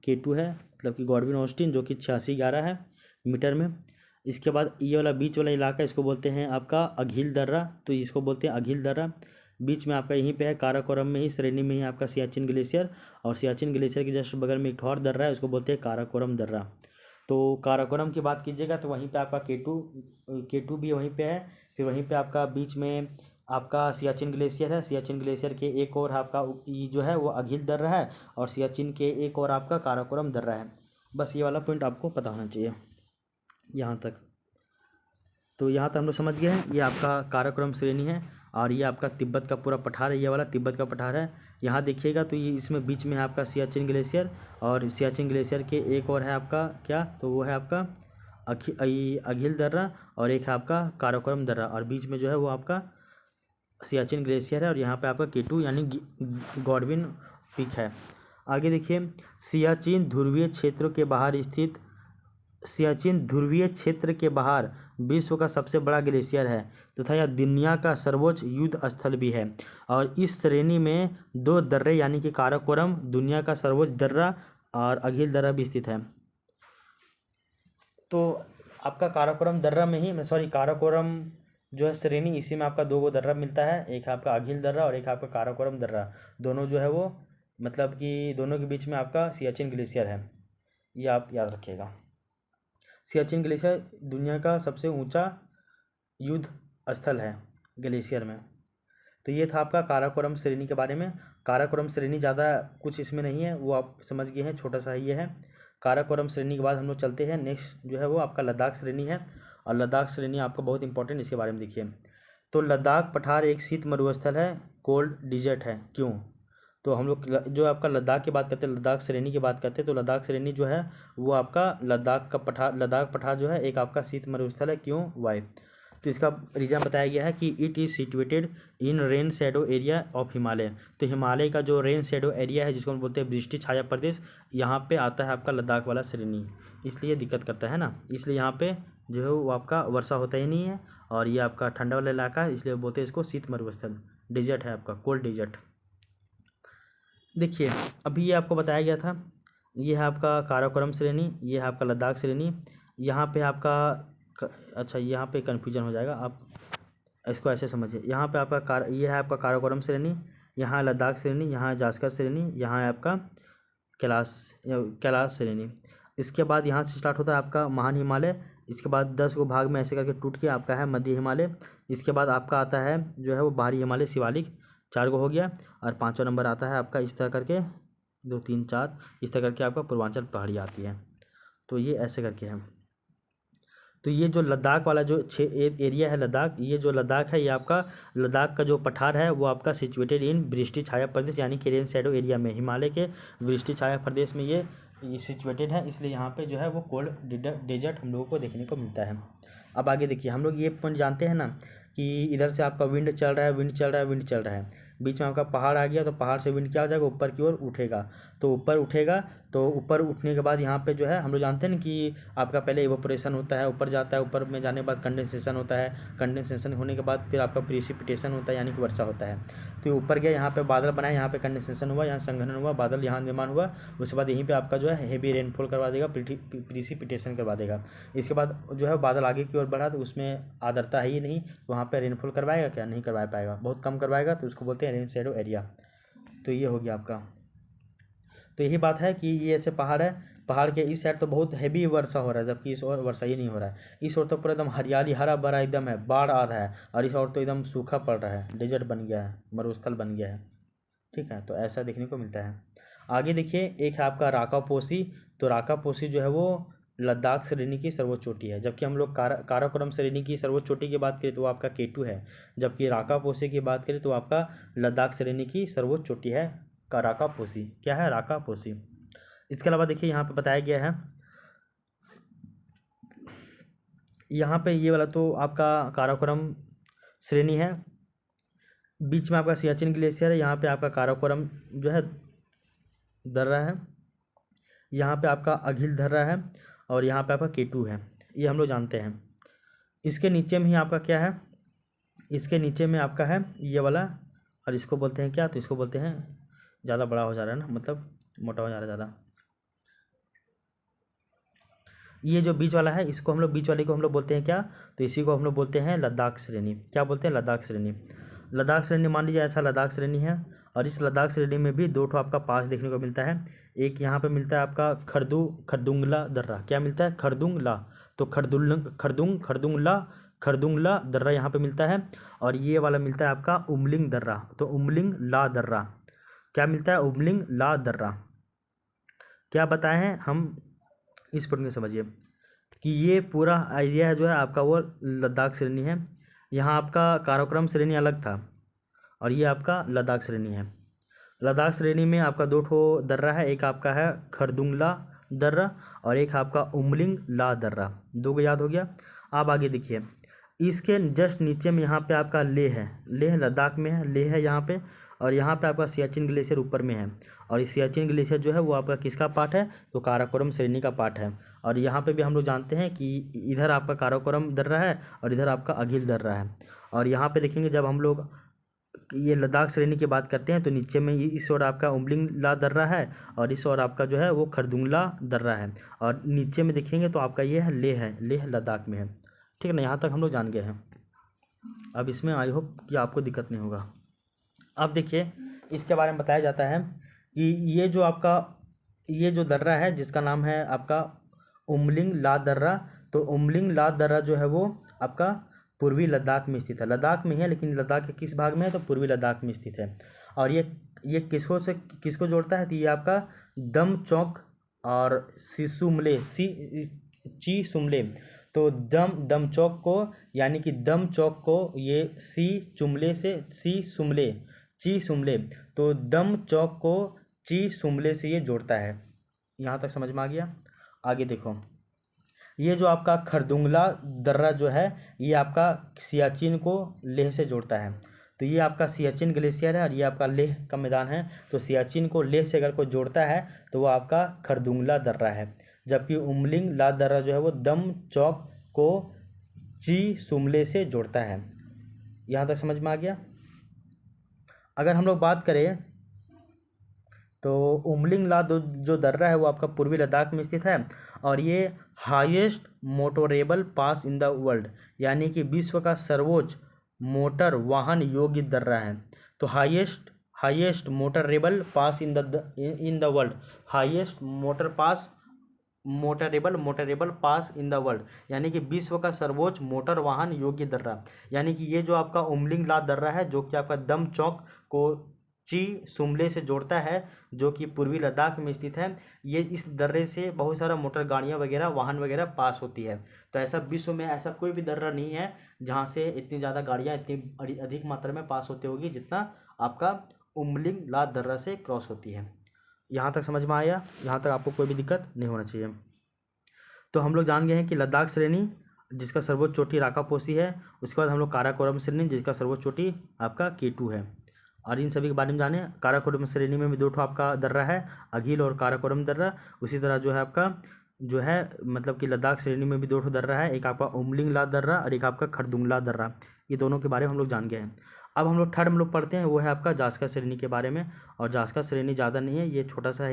K2 है, मतलब कि गॉडविन ऑस्टिन, जो कि 8611 है मीटर में। इसके बाद ये वाला बीच वाला इलाका, इसको बोलते हैं आपका अघिल दर्रा, तो इसको बोलते हैं अघिल दर्रा। बीच में आपका यहीं पे है, काराकोरम में ही श्रेणी में ही आपका सियाचिन ग्लेशियर, और सियाचिन ग्लेशियर के जस्ट बगल में एक और दर्रा है, उसको बोलते हैं काराकोरम दर्रा। तो काराकोरम की बात कीजिएगा तो वहीं पे आपका K2 भी वहीं पे है। फिर वहीं पे आपका बीच में आपका सियाचिन ग्लेशियर है, सियाचिन ग्लेशियर के एक और आपका ये जो है वो अघिल दर्रा है, और सियाचिन के एक और आपका काराकोरम दर्रा है। बस ये वाला पॉइंट आपको पता होना चाहिए यहाँ तक। तो यहाँ तक हम लोग समझ गए हैं, ये आपका काराकोरम श्रेणी है, और ये आपका तिब्बत का पूरा पठार है, ये वाला तिब्बत का पठार है। यहाँ देखिएगा तो ये इसमें बीच में है आपका सियाचिन ग्लेशियर, और सियाचिन ग्लेशियर के एक और है आपका क्या, तो वो है आपका अघिल दर्रा, और एक है आपका काराकोरम दर्रा, और बीच में जो है वो आपका सियाचिन ग्लेशियर है, और यहाँ पे आपका K2 यानी गॉडविन पीक है। आगे देखिए, सियाचिन ध्रुवीय क्षेत्रों के बाहर स्थित, सियाचिन ध्रुवीय क्षेत्र के बाहर विश्व का सबसे बड़ा ग्लेशियर है तथा यह दुनिया का सर्वोच्च युद्ध स्थल भी है। और इस श्रेणी में 2 दर्रे यानी कि काराकोरम दुनिया का सर्वोच्च दर्रा और अघिल दर्रा भी स्थित है। तो आपका काराकोरम दर्रा में ही, सॉरी, काराकोरम जो है श्रेणी, इसी में आपका 2 दर्रा मिलता है, एक आपका अघिल दर्रा और एक आपका काराकोरम दर्रा। दोनों जो है वो मतलब कि दोनों के बीच में आपका सियाचिन ग्लेशियर है, ये आप याद रखिएगा। सियाचिन ग्लेशियर दुनिया का सबसे ऊंचा युद्ध स्थल है ग्लेशियर में। तो ये था आपका काराकोरम श्रेणी के बारे में। काराकोरम श्रेणी ज़्यादा कुछ इसमें नहीं है, वो आप समझ गए हैं, छोटा सा ये है। काराकोरम श्रेणी के बाद हम लोग चलते हैं, नेक्स्ट जो है वो आपका लद्दाख श्रेणी है, और लद्दाख श्रेणी आपका बहुत इंपॉर्टेंट, इसके बारे में देखिए। तो लद्दाख पठार एक शीत मरुस्थल है, कोल्ड डिजर्ट है, क्यों? तो हम लोग जो आपका लद्दाख की बात करते हैं, लद्दाख श्रेणी की बात करते हैं, तो लद्दाख श्रेणी जो है वो आपका लद्दाख पठार जो है एक आपका शीत मरुस्थल है, क्यों, वाई? तो इसका रीज़न बताया गया है कि it is situated in rain shadow area of Himalaya. तो हिमालय का जो रेन शेडो एरिया है, जिसको हम बोलते हैं वृष्टि छाया प्रदेश, यहाँ पे आता है आपका लद्दाख वाला श्रेणी, इसलिए दिक्कत करता है ना, इसलिए यहाँ पे जो है वो आपका वर्षा होता ही नहीं है, और ये आपका ठंडा वाला इलाका है, इसलिए बोलते हैं इसको शीत मरुस्थल, डेजर्ट है आपका, कोल्ड डेजर्ट। देखिए, अभी ये आपको बताया गया था, ये है आपका काराकोरम श्रेणी, ये है आपका लद्दाख श्रेणी। यहाँ पे आपका अच्छा, यहाँ पे कन्फ्यूजन हो जाएगा, आप इसको ऐसे समझिए। यहाँ पे आपका ये है आपका काराकोरम श्रेणी, यहाँ लद्दाख श्रेणी, यहाँ जास्कर श्रेणी, यहाँ है आपका कैलाश श्रेणी। इसके बाद यहाँ से स्टार्ट होता है आपका महान हिमालय, इसके बाद 10 को भाग में ऐसे करके टूट के आपका है मध्य हिमालय। इसके बाद आपका आता है जो है वो बाहरी हिमालय शिवालिक, 4 को हो गया, और 5वां नंबर आता है आपका इस तरह करके 2 3 4 इस तरह करके आपका पूर्वांचल पहाड़ी आती है। तो ये ऐसे करके है। तो ये जो लद्दाख वाला जो एरिया है लद्दाख, ये जो लद्दाख है, ये आपका लद्दाख का जो पठार है वो आपका सिचुएटेड इन वृष्टि छाया प्रदेश यानी कि रेन शैडो एरिया में, हिमालय के वृष्टि छाया प्रदेश में ये सिचुएटेड है, इसलिए यहाँ पे जो है वो कोल्ड डेजर्ट हम लोगों को देखने को मिलता है। अब आगे देखिए, हम लोग ये पॉइंट जानते हैं ना कि इधर से आपका विंड चल रहा है, विंड चल रहा है, विंड चल रहा है, बीच में आपका पहाड़ आ गया, तो पहाड़ से विंड क्या हो जाएगा, ऊपर की ओर उठेगा। तो ऊपर उठेगा, तो ऊपर उठने के बाद यहाँ पे जो है हम लोग जानते हैं ना कि आपका पहले इवेपोरेशन होता है, ऊपर जाता है, ऊपर में जाने के बाद कंडेंसेशन होता है, कंडेंसेशन होने के बाद फिर आपका प्रेसिपिटेशन होता है यानी कि वर्षा होता है। तो ये ऊपर गया, यहाँ पे बादल बनाए, यहाँ पे कंडेंसेशन हुआ, यहाँ संघनन हुआ, बादल यहाँ निर्माण हुआ, उसके बाद यहीं पे आपका जो है हेवी रेनफॉल करवा देगा, प्रेसिपिटेशन करवा देगा। इसके बाद जो है बादल आगे की ओर बढ़ा, तो उसमें आर्द्रता है ही नहीं, वहाँ पे रेनफॉल करवाएगा क्या, नहीं करवा पाएगा, बहुत कम करवाएगा, तो उसको बोलते हैं रेन शैडो एरिया। तो ये हो गया आपका। तो यही बात है कि ये ऐसे पहाड़ है, पहाड़ के इस साइड तो बहुत हैवी वर्षा हो रहा है, जबकि इस ओर वर्षा ही नहीं हो रहा है। इस ओर तो पूरा एकदम हरियाली, हरा भरा एकदम है, बाढ़ आ रहा है, और इस ओर तो एकदम सूखा पड़ रहा है, डेजर्ट बन गया है, मरुस्थल बन गया है। ठीक है, तो ऐसा देखने को मिलता है। आगे देखिए, एक है आपका राकापोसी। तो राकापोसी जो है वो लद्दाख श्रेणी की सर्वोच्च चोटी है, जबकि हम लोग काराकोरम श्रेणी की सर्वोच्च चोटी की बात करें तो वो आपका K2 है, जबकि राकापोसी की बात करें तो आपका लद्दाख श्रेणी की सर्वोच्च चोटी है राकापोसी। क्या है, राकापोसी। इसके अलावा देखिए, यहाँ पे बताया गया है, यहाँ पे ये वाला तो आपका काराकोरम श्रेणी है, बीच में आपका सियाचिन ग्लेशियर है, यहाँ पे आपका काराकोरम जो है दर्रा है, यहाँ पे आपका अघिल दर्रा है, और यहाँ पे आपका K2 है। ये हम लोग जानते हैं। इसके नीचे में ही आपका क्या है, इसके नीचे में आपका है ये वाला, और इसको बोलते हैं क्या, तो इसको बोलते हैं, ज़्यादा बड़ा हो जा रहा है ना, मतलब मोटा हो जा रहा है ज़्यादा। ये जो बीच वाला है, इसको हम लोग, बीच वाले को हम लोग बोलते हैं क्या, तो इसी को हम लोग बोलते हैं लद्दाख श्रेणी। क्या बोलते हैं, लद्दाख श्रेणी। लद्दाख श्रेणी मान लीजिए ऐसा लद्दाख श्रेणी है, और इस लद्दाख श्रेणी में भी दो ठो आपका पास देखने को मिलता है। एक यहाँ पे मिलता है आपका खरदुंगला दर्रा। क्या मिलता है, खरदुंगला, तो खरदुंगला दर्रा यहाँ पे मिलता है। और ये वाला मिलता है आपका उमलिंग दर्रा, तो उमलिंग ला दर्रा। क्या मिलता है, उमलिंग ला दर्रा। क्या बताए हैं हम, इस पॉइंट में समझिए कि ये पूरा एरिया है जो है आपका वो लद्दाख श्रेणी है। यहाँ आपका काराकोरम श्रेणी अलग था, और ये आपका लद्दाख श्रेणी है। लद्दाख श्रेणी में आपका दो ठो दर्रा है, एक आपका है खरदुंगला दर्रा और एक आपका उमलिंग ला दर्रा। दो को याद हो गया। आप आगे देखिए, इसके जस्ट नीचे में यहाँ पे आपका लेह है, लेह लद्दाख में है, लेह है यहाँ पे, और यहाँ पे आपका सियाचिन ग्लेशियर ऊपर में है। और इस सियाचिन ग्लेशियर जो है वो आपका किसका पार्ट है, तो काराकोरम श्रेणी का पार्ट है। और यहाँ पे भी हम लोग जानते हैं कि इधर आपका काराकोरम दर्रा है और इधर आपका अघिल दर्रा है। और यहाँ पे देखेंगे जब हम लोग ये लद्दाख श्रेणी की बात करते हैं, तो नीचे में इस ओर आपका उमलिंग ला दर्रा है, और इस ओर आपका जो है वो खरदुंगला दर्रा है। और नीचे में देखेंगे तो आपका ये है, लेह लद्दाख में है। ठीक है ना, यहाँ तक हम लोग जान गए हैं। अब इसमें आई होप कि आपको दिक्कत नहीं होगा। अब देखिए, इसके बारे में बताया जाता है कि ये जो आपका ये जो दर्रा है जिसका नाम है आपका उमलिंग ला दर्रा, तो उमलिंग ला दर्रा जो है वो आपका पूर्वी लद्दाख में स्थित है। लद्दाख में है, लेकिन लद्दाख के किस भाग में है, तो पूर्वी लद्दाख में स्थित है। और ये किसको जोड़ता है, तो ये आपका दमचौक और ची सुमले, तो दमचौक को, यानी कि दमचौक को ये ची सुमले, तो दमचौक को ची सुमले से ये जोड़ता है। यहाँ तक समझ में आ गया। आगे देखो, ये जो आपका खरदुंगला दर्रा जो है ये आपका सियाचिन को लेह से जोड़ता है। तो ये आपका सियाचिन ग्लेशियर है और ये आपका लेह का मैदान है। तो सियाचिन को लेह से अगर कोई जोड़ता है तो वो आपका खरदुंगला दर्रा है, जबकि उमलिंग ला दर्रा जो है वो दम चौक को ची सुमले से जोड़ता है। यहाँ तक समझ में आ गया। अगर हम लोग बात करें तो उमलिंग ला जो दर्रा है वो आपका पूर्वी लद्दाख में स्थित है, और ये highest motorable pass in the world, यानी कि विश्व का सर्वोच्च मोटर वाहन योग्य दर्रा है। तो highest motorable pass in the world, highest motorable pass in the world, यानी कि विश्व का सर्वोच्च मोटर वाहन योग्य दर्रा। यानी कि ये जो आपका उमलिंग ला दर्रा है जो कि आपका दम चौक को ची सुमले से जोड़ता है, जो कि पूर्वी लद्दाख में स्थित है। ये इस दर्रे से बहुत सारा मोटर गाड़ियाँ वगैरह, वाहन वगैरह पास होती है। तो ऐसा विश्व में ऐसा कोई भी दर्रा नहीं है जहाँ से इतनी ज़्यादा गाड़ियाँ इतनी अधिक मात्रा में पास होती होगी जितना आपका उमलिंग ला दर्रा से क्रॉस होती है। यहाँ तक समझ में आया, यहाँ तक आपको कोई भी दिक्कत नहीं होना चाहिए। तो हम लोग जान गए हैं कि लद्दाख श्रेणी जिसका सर्वोच्च चोटी राकापोसी है, उसके बाद हम लोग काराकोरम श्रेणी जिसका सर्वोच्च चोटी आपका K2 है। और इन सभी के बारे में जाने। काराकोरम श्रेणी में भी दो ठो आपका दर्रा है, अघिल और काराकोरम दर्रा। उसी तरह जो है आपका जो है मतलब कि लद्दाख श्रेणी में भी दो ठो दर्रा है, एक आपका उमलिंग ला दर्रा और एक आपका खरदुंगला दर्रा। ये दोनों के बारे में हम लोग जान गए हैं। अब हम लोग थर्ड हम लोग पढ़ते हैं, वो है आपका जास्का श्रेणी के बारे में। और जास्का श्रेणी ज़्यादा नहीं है, ये छोटा सा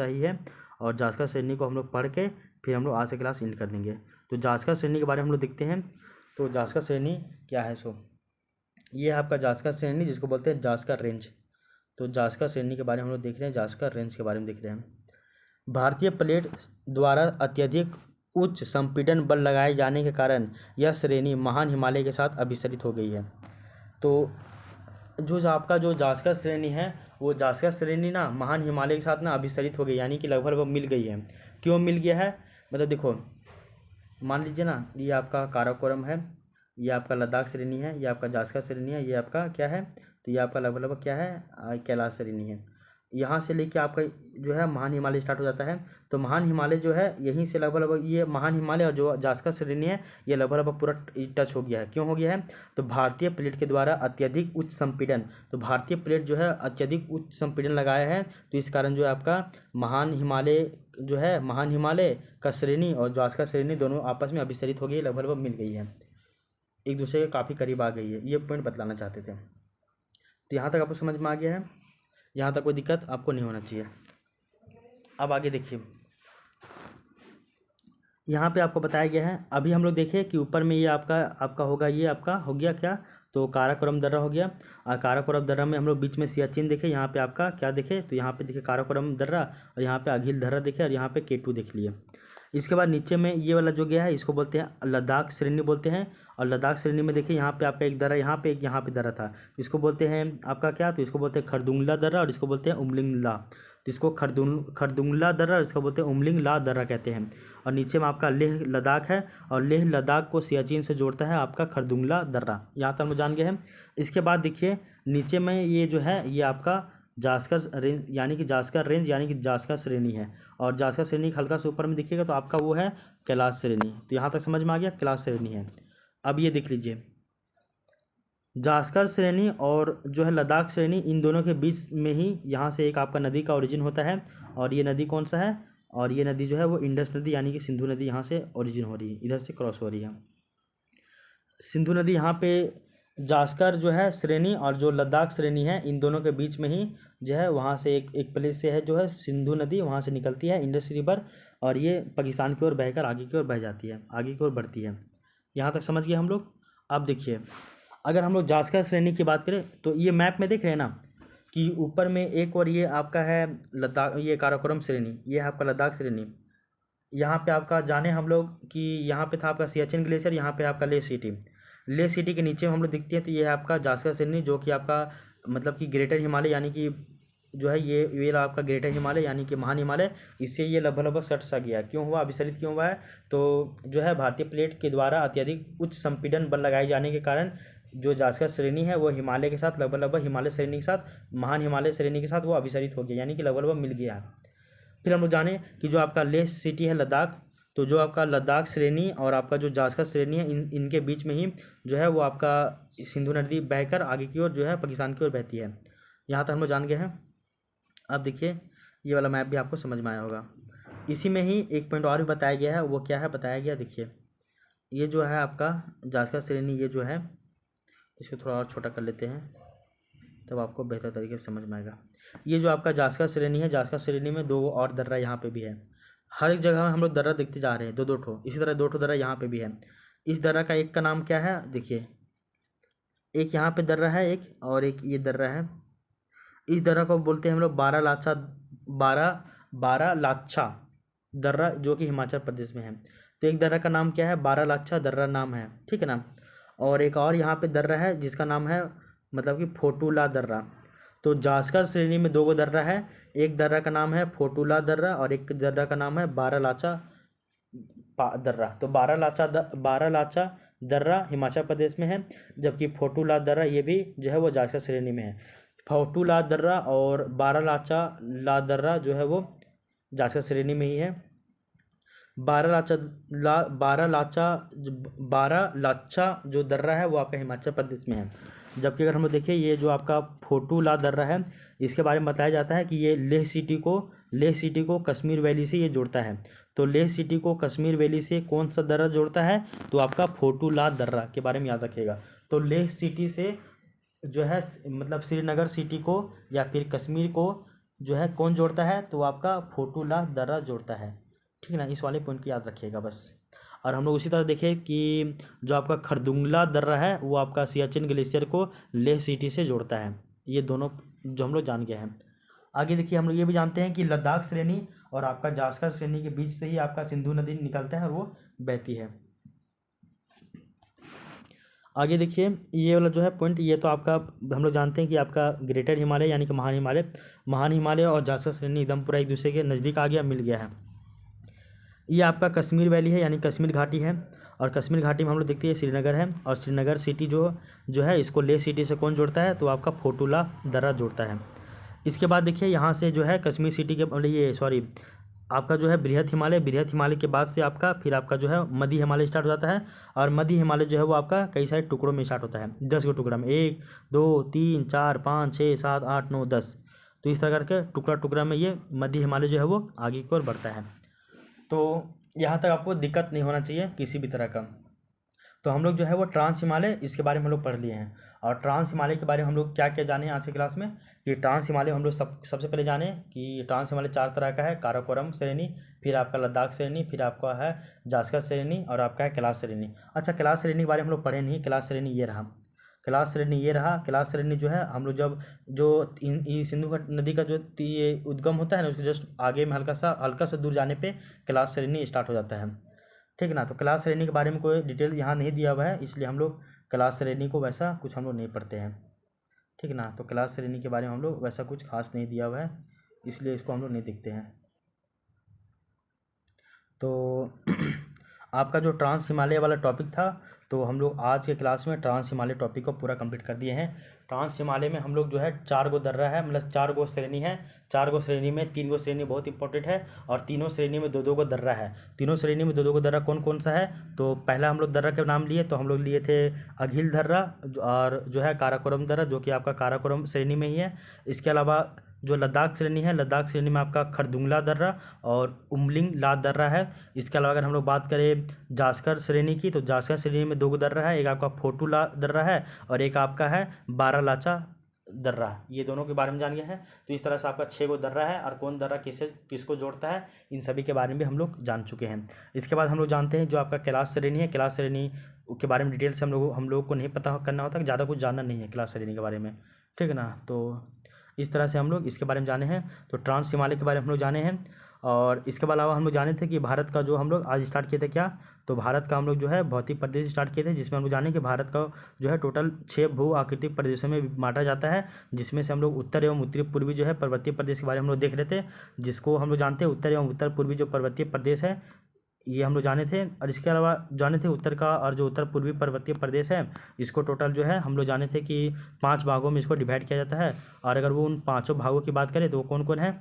ही है। और जास्का श्रेणी को हम लोग पढ़ के फिर हम लोग आज से क्लास एंड कर लेंगे। तो जास्का श्रेणी के बारे में हम लोग देखते हैं। तो जास्का श्रेणी क्या है, ये है आपका जास्का श्रेणी जिसको बोलते हैं जास्का रेंज। तो जास्का श्रेणी के बारे में हम लोग देख रहे हैं, जास्का रेंज के बारे में देख रहे हैं। भारतीय प्लेट द्वारा अत्यधिक उच्च संपीड़न बल लगाए जाने के कारण यह श्रेणी महान हिमालय के साथ अभिसरित हो गई है। तो जो आपका जो जास्का श्रेणी है वो जास्का श्रेणी ना महान हिमालय के साथ ना अभिसरित हो गई, यानी कि लगभग मिल गई है। क्यों मिल गया है, मतलब देखो मान लीजिए ना, ये आपका काराकोरम है, ये आपका लद्दाख श्रेणी है, ये आपका जास्का श्रेणी है, ये आपका क्या है, तो ये आपका लगभग क्या है, कैलाश श्रेणी है। यहाँ से लेके आपका जो है महान हिमालय स्टार्ट हो जाता है। तो महान हिमालय जो है यहीं से लगभग ये महान हिमालय और जो जास्का श्रेणी है ये लगभग पूरा टच हो गया है। क्यों हो गया है, तो भारतीय प्लेट के द्वारा अत्यधिक उच्च संपीड़न, तो भारतीय प्लेट जो है अत्यधिक उच्च संपीड़न लगाया है, तो इस कारण जो है आपका महान हिमालय जो है महान हिमालय का श्रेणी और जास्कर श्रेणी दोनों आपस में अभिसरित हो गई, लगभग मिल गई है, एक दूसरे के काफ़ी करीब आ गई है। ये पॉइंट बतलाना चाहते थे। तो यहाँ तक आपको समझ में आ गया है, यहाँ तक कोई दिक्कत आपको नहीं होना चाहिए। अब आगे देखिए, यहाँ पे आपको बताया गया है, अभी हम लोग देखें कि ऊपर में ये आपका होगा, ये आपका हो गया क्या, तो काराकोरम दर्रा हो गया। और काराकोरम दर्रा में हम लोग बीच में सियाचिन देखे, यहाँ पे आपका क्या देखे, तो यहाँ पे देखे काराकोरम दर्रा, और यहाँ पे अघिल दर्रा देखे, और यहाँ पे K2 देख लिए। इसके बाद नीचे में ये वाला जो गया है इसको बोलते हैं लद्दाख श्रेणी बोलते हैं। और लद्दाख श्रेणी में देखिए यहाँ पे आपका एक दर्रा, यहाँ पे एक यहाँ पे दर्रा था, इसको बोलते हैं आपका क्या, तो इसको बोलते हैं खरदुंगला दर्रा, और इसको बोलते हैं उमलिंगला। तो इसको खरदुंगला दर्रा, इसको बोलते हैं उमलिंगला दर्रा कहते हैं। और नीचे में आपका लेह लद्दाख है, और लेह लद्दाख को सियाचिन से जोड़ता है आपका खरदुंगला दर्रा। यहाँ तक हम जान गए हैं। इसके बाद देखिए नीचे में ये जो है ये आपका जास्कर रेंज यानी कि जास्कर रेंज यानी कि जास्कर श्रेणी है। और जास्कर श्रेणी हल्का से ऊपर में दिखिएगा तो आपका वो है कैलाश श्रेणी। तो यहाँ तक समझ में आ गया, कैलाश श्रेणी है। अब ये देख लीजिए, जास्कर श्रेणी और जो है लद्दाख श्रेणी, इन दोनों के बीच में ही यहाँ से एक आपका नदी का ओरिजिन होता है। और ये नदी कौन सा है, और ये नदी जो है वो इंडस नदी यानी कि सिंधु नदी यहाँ से ओरिजिन हो रही है, इधर से क्रॉस हो रही है सिंधु नदी। यहाँ पे जास्कर जो है श्रेणी और जो लद्दाख श्रेणी है, इन दोनों के बीच में ही जो है वहाँ से एक प्लेस से है जो है सिंधु नदी, वहाँ से निकलती है इंडस रिवर, और ये पाकिस्तान की ओर बहकर आगे की ओर बह जाती है, आगे की ओर बढ़ती है। यहाँ तक समझ गए हम लोग। अब देखिए, अगर हम लोग जास्कर श्रेणी की बात करें तो ये मैप में देख रहे हैं ना कि ऊपर में एक और ये आपका है लद्दाख, ये काराकोरम श्रेणी, ये है आपका लद्दाख श्रेणी। यहाँ पे आपका जाने हम लोग कि यहाँ पे था आपका सियाचिन ग्लेशियर, यहाँ पे आपका लेह सिटी के नीचे हम लोग दिखती है, तो ये है आपका जास्कर श्रेणी, जो कि आपका मतलब कि ग्रेटर हिमालय यानी कि जो है ये आपका ग्रेटर हिमालय यानी कि महान हिमालय, इससे ये लगभग सट सा गया। क्यों हुआ, अभिसरित क्यों हुआ है, तो जो है भारतीय प्लेट के द्वारा अत्यधिक उच्च संपीड़न बल लगाए जाने के कारण जो जास्कर श्रेणी है वो हिमालय के साथ लगभग हिमालय श्रेणी के साथ महान हिमालय श्रेणी के साथ वो अभिसरित हो गया, यानी कि लगभग मिल गया। फिर हम लोग जाने कि जो आपका लेह सिटी है लद्दाख, तो जो आपका लद्दाख श्रेणी और आपका जो जास्कर श्रेणी है इनके बीच में ही जो है वो आपका सिंधु नदी बहकर आगे की ओर जो है पाकिस्तान की ओर बहती है। यहाँ तक हम लोग जान गए हैं। अब देखिए, ये वाला मैप भी आपको समझ में आया होगा। इसी में ही एक पॉइंट और भी बताया गया है, वो क्या है बताया गया, देखिए ये जो है आपका जास्कर श्रेणी, ये जो है इसको थोड़ा और छोटा कर लेते हैं तब आपको बेहतर तरीके से समझ में आएगा। ये जो आपका जास्कर श्रेणी है, जास्कर श्रेणी में 2 और दर्रा यहाँ पे भी है। हर एक जगह में हम लोग दर्रा देखते जा रहे हैं, 2-2 ठो, इसी तरह 2 ठो दर्रा यहाँ पे भी है। इस दर्रा का एक का नाम क्या है, देखिए एक यहाँ पे दर्रा है एक, और एक ये दर्रा है। इस दर्रा को बोलते हैं हम लोग बारालाचा दर्रा, जो कि हिमाचल प्रदेश में है। तो एक दर्रा का नाम क्या है, बारालाचा दर्रा नाम है, ठीक है ना। और एक और यहाँ पे दर्रा है जिसका नाम है मतलब कि फोटूला दर्रा। तो जास्कर श्रेणी में 2 दर्रा है, एक दर्रा का नाम है फोटूला दर्रा और एक दर्रा का नाम है बारालाचा दर्रा। तो बारालाचा दर्रा हिमाचल प्रदेश में है, जबकि फोटूला दर्रा ये भी जो है वो जास्कर श्रेणी में है। फोटूला दर्रा और बारालाचा दर्रा जो है वो जास्कर श्रेणी में ही है। बारालाचा जो दर्रा है वो आपका हिमाचल प्रदेश में है। जबकि अगर हम लोग देखें, ये जो आपका फोटूला दर्रा है, इसके बारे में बताया जाता है कि ये लेह सिटी को कश्मीर वैली से ये जोड़ता है। तो लेह सिटी को कश्मीर वैली से कौन सा दर्रा जोड़ता है, तो आपका फोटूला दर्रा के बारे में याद रखिएगा। तो लेह सिटी से जो है मतलब श्रीनगर सिटी को या फिर कश्मीर को जो है कौन जोड़ता है, तो आपका फोटूला दर्रा जोड़ता है, ठीक है ना। इस वाले पॉइंट को याद रखिएगा बस। और हम लोग उसी तरह देखें कि जो आपका खरदुंगला दर्रा है वो आपका सियाचिन ग्लेशियर को लेह सिटी से जोड़ता है। ये दोनों जो हम लोग जान गए हैं। आगे देखिए, हम लोग ये भी जानते हैं कि लद्दाख श्रेणी और आपका जास्कर श्रेणी के बीच से ही आपका सिंधु नदी निकलता है और वो बहती है। आगे देखिए, ये वाला जो है पॉइंट, ये तो आपका हम लोग जानते हैं कि आपका ग्रेटर हिमालय यानी कि महान हिमालय और जास्कर श्रेणी एकदम पूरा एक दूसरे के नज़दीक आ गया, मिल गया है। ये आपका कश्मीर वैली है यानी कश्मीर घाटी है, और कश्मीर घाटी में हम लोग देखते हैं श्रीनगर है, और श्रीनगर सिटी जो है इसको लेह सिटी से कौन जोड़ता है, तो आपका फोटूला दर्रा जोड़ता है। इसके बाद देखिए, यहाँ से जो है कश्मीर सिटी के आपका जो है बृहत हिमालय के बाद से आपका फिर आपका जो है मध्य हिमालय स्टार्ट हो जाता है। और मध्य हिमालय जो है वो आपका कई सारे टुकड़ों में स्टार्ट होता है, 10 टुकड़ा में, 1 2 3 4 5 6 7 8 9 10। तो इस तरह करके टुकड़ा टुकड़ा में ये मध्य हिमालय जो है वो आगे की ओर बढ़ता है। तो यहाँ तक आपको दिक्कत नहीं होना चाहिए किसी भी तरह का। तो हम लोग जो है वो ट्रांस हिमालय इसके बारे में हम लोग पढ़ लिए हैं। और ट्रांस हिमालय के बारे में हम लोग क्या क्या जाने आज की क्लास में कि ट्रांस हिमालय हम लोग सबसे पहले जाने कि ट्रांस हिमालय 4 तरह का है, काराकोरम श्रेणी, फिर आपका लद्दाख श्रेणी, फिर आपका है जास्कर श्रेणी और आपका है कैलाश श्रेणी। अच्छा, कैलाश श्रेणी के बारे में हम लोग पढ़े नहीं। कैलाश श्रेणी ये रहा, कैलाश श्रेणी ये रहा। कैलाश श्रेणी जो है हम लोग जब जो सिंधु नदी का जो ये उद्गम होता है ना, उसके जस्ट आगे में हल्का सा दूर जाने पे कैलाश श्रेणी स्टार्ट हो जाता है, ठीक है ना। तो कैलाश श्रेणी के बारे में कोई डिटेल यहाँ नहीं दिया हुआ है, इसलिए हम लोग कैलाश श्रेणी को वैसा कुछ हम लोग नहीं पढ़ते हैं, ठीक है ना। तो कैलाश श्रेणी के बारे में हम लोग वैसा कुछ खास नहीं दिया हुआ है, इसलिए इसको हम लोग नहीं देखते हैं। तो आपका जो ट्रांस हिमालय वाला टॉपिक था, तो हम लोग आज के क्लास में ट्रांस हिमालय टॉपिक को पूरा कंप्लीट कर दिए हैं। ट्रांस हिमालय में हम लोग जो है 4 गो दर्रा है, मतलब 4 गो श्रेणी है। 4 गो श्रेणी में 3 गो श्रेणी बहुत इंपॉर्टेंट है और तीनों श्रेणी में 2-2 गो दर्रा है। तीनों श्रेणी में 2-2 गो दर्रा कौन कौन सा है? तो पहला हम लोग दर्रा के नाम लिए, तो हम लोग लिए थे अघिल दर्रा और जो है काराकोरम दर्रा, जो कि आपका काराकोरम श्रेणी में ही है। इसके अलावा जो लद्दाख श्रेणी है, लद्दाख श्रेणी में आपका खरदुंगला दर्रा और उमलिंग ला दर्रा है। इसके अलावा अगर हम लोग बात करें जास्कर श्रेणी की, तो जास्कर श्रेणी में 2 गो दर्रा है, एक आपका फोटूला दर्रा है और एक आपका है बारालाचा दर्रा। ये दोनों के बारे में जान गया है। तो इस तरह से आपका 6 गो दर्रा है और कौन दर्रा किसको जोड़ता है, इन सभी के बारे में भी हम लोग जान चुके हैं। इसके बाद हम लोग जानते हैं जो आपका कैलाश श्रेणी है। कैलाश श्रेणी के बारे में डिटेल से हम लोग को नहीं पता करना होता, ज़्यादा कुछ जानना नहीं है कैलाश श्रेणी के बारे में, ठीक है ना। तो इस तरह से हम लोग इसके बारे में जाने हैं। तो ट्रांस हिमालय के बारे में हम लोग जाने हैं और इसके अलावा हम लोग जाने थे कि भारत का जो हम लोग आज स्टार्ट किए थे क्या, तो भारत का हम लोग जो है भौतिक प्रदेश स्टार्ट किए थे, जिसमें हम लोग जाने कि भारत का जो है टोटल 6 भू आकृतिक प्रदेशों में बांटा जाता है, जिसमें से हम लोग उत्तर एवं उत्तरी पूर्वी जो है पर्वतीय प्रदेश के बारे में हम लोग देख रहे थे, जिसको हम लोग जानते हैं उत्तर एवं उत्तर पूर्वी जो पर्वतीय प्रदेश है ये हम लोग जाने थे। और इसके अलावा जाने थे उत्तर का और जो उत्तर पूर्वी पर्वतीय प्रदेश है, इसको टोटल जो है हम लोग जाने थे कि 5 भागों में इसको डिवाइड किया जाता है। और अगर वो उन 5 भागों की बात करें तो वो कौन कौन है,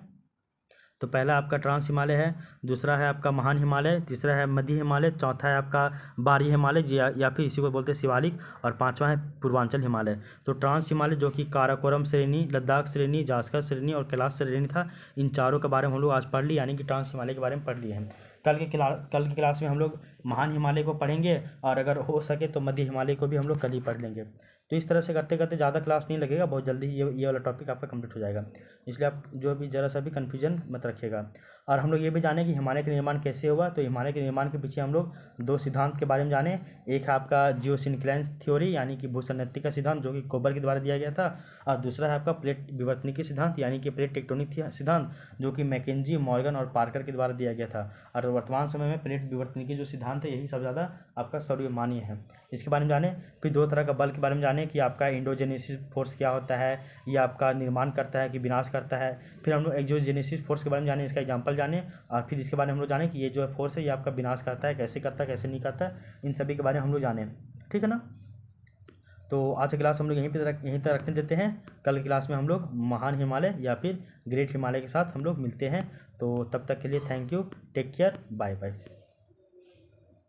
तो पहला आपका ट्रांस हिमालय है, दूसरा है आपका महान हिमालय, तीसरा है मध्य हिमालय, चौथा है आपका बारी हिमालय या फिर इसी को बोलते हैं शिवालिक, और 5वां है पूर्वांचल हिमालय। तो ट्रांस हिमालय जो कि काराकोरम श्रेणी, लद्दाख श्रेणी, जास्कर श्रेणी और कैलाश श्रेणी था, इन चारों के बारे में हम लोग आज पढ़ लिए, यानी कि ट्रांस हिमालय के बारे में पढ़ लिए हैं। कल की क्लास में हम लोग महान हिमालय को पढ़ेंगे और अगर हो सके तो मध्य हिमालय को भी हम लोग कल ही पढ़ लेंगे। तो इस तरह से करते करते ज़्यादा क्लास नहीं लगेगा, बहुत जल्दी ये वाला टॉपिक आपका कंप्लीट हो जाएगा, इसलिए आप जो भी ज़रा सा भी कन्फ्यूजन मत रखिएगा। और हम लोग ये भी जाने कि हिमालय का निर्माण कैसे हुआ, तो हिमालय के निर्माण के पीछे हम लोग 2 सिद्धांत के बारे में जाने। एक है आपका जियोसिंक्लाइन थ्योरी यानी कि भूसंनति का सिद्धांत जो कि कोबर के द्वारा दिया गया था, और दूसरा है आपका प्लेट विवर्तनिकी सिद्धांत यानी कि प्लेट टेक्टोनिक सिद्धांत जो कि मैकेंजी, मॉर्गन और पार्कर के द्वारा दिया गया था। और वर्तमान समय में प्लेट विवर्तनिकी जो सिद्धांत है यही सबसे ज़्यादा आपका सर्वमान्य है, इसके बारे में जाने। फिर 2 तरह का बल के बारे में जाने कि आपका इंडोजेनेसिस फोर्स क्या होता है, ये आपका निर्माण करता है कि विनाश करता है। फिर हम लोग एक्सोजेनेसिस फोर्स के बारे में जाने, इसका एग्जांपल जाने, और फिर इसके बारे में हम लोग जाने कि ये जो फोर्स है ये आपका विनाश करता है, कैसे करता है कैसे नहीं करता है, इन सभी के बारे में हम लोग जाने, ठीक है ना। तो आज की क्लास हम लोग यहीं तक रखने देते हैं। कल की क्लास में हम लोग महान हिमालय या फिर ग्रेट हिमालय के साथ हम लोग मिलते हैं। तो तब तक के लिए thank you, take care, bye bye.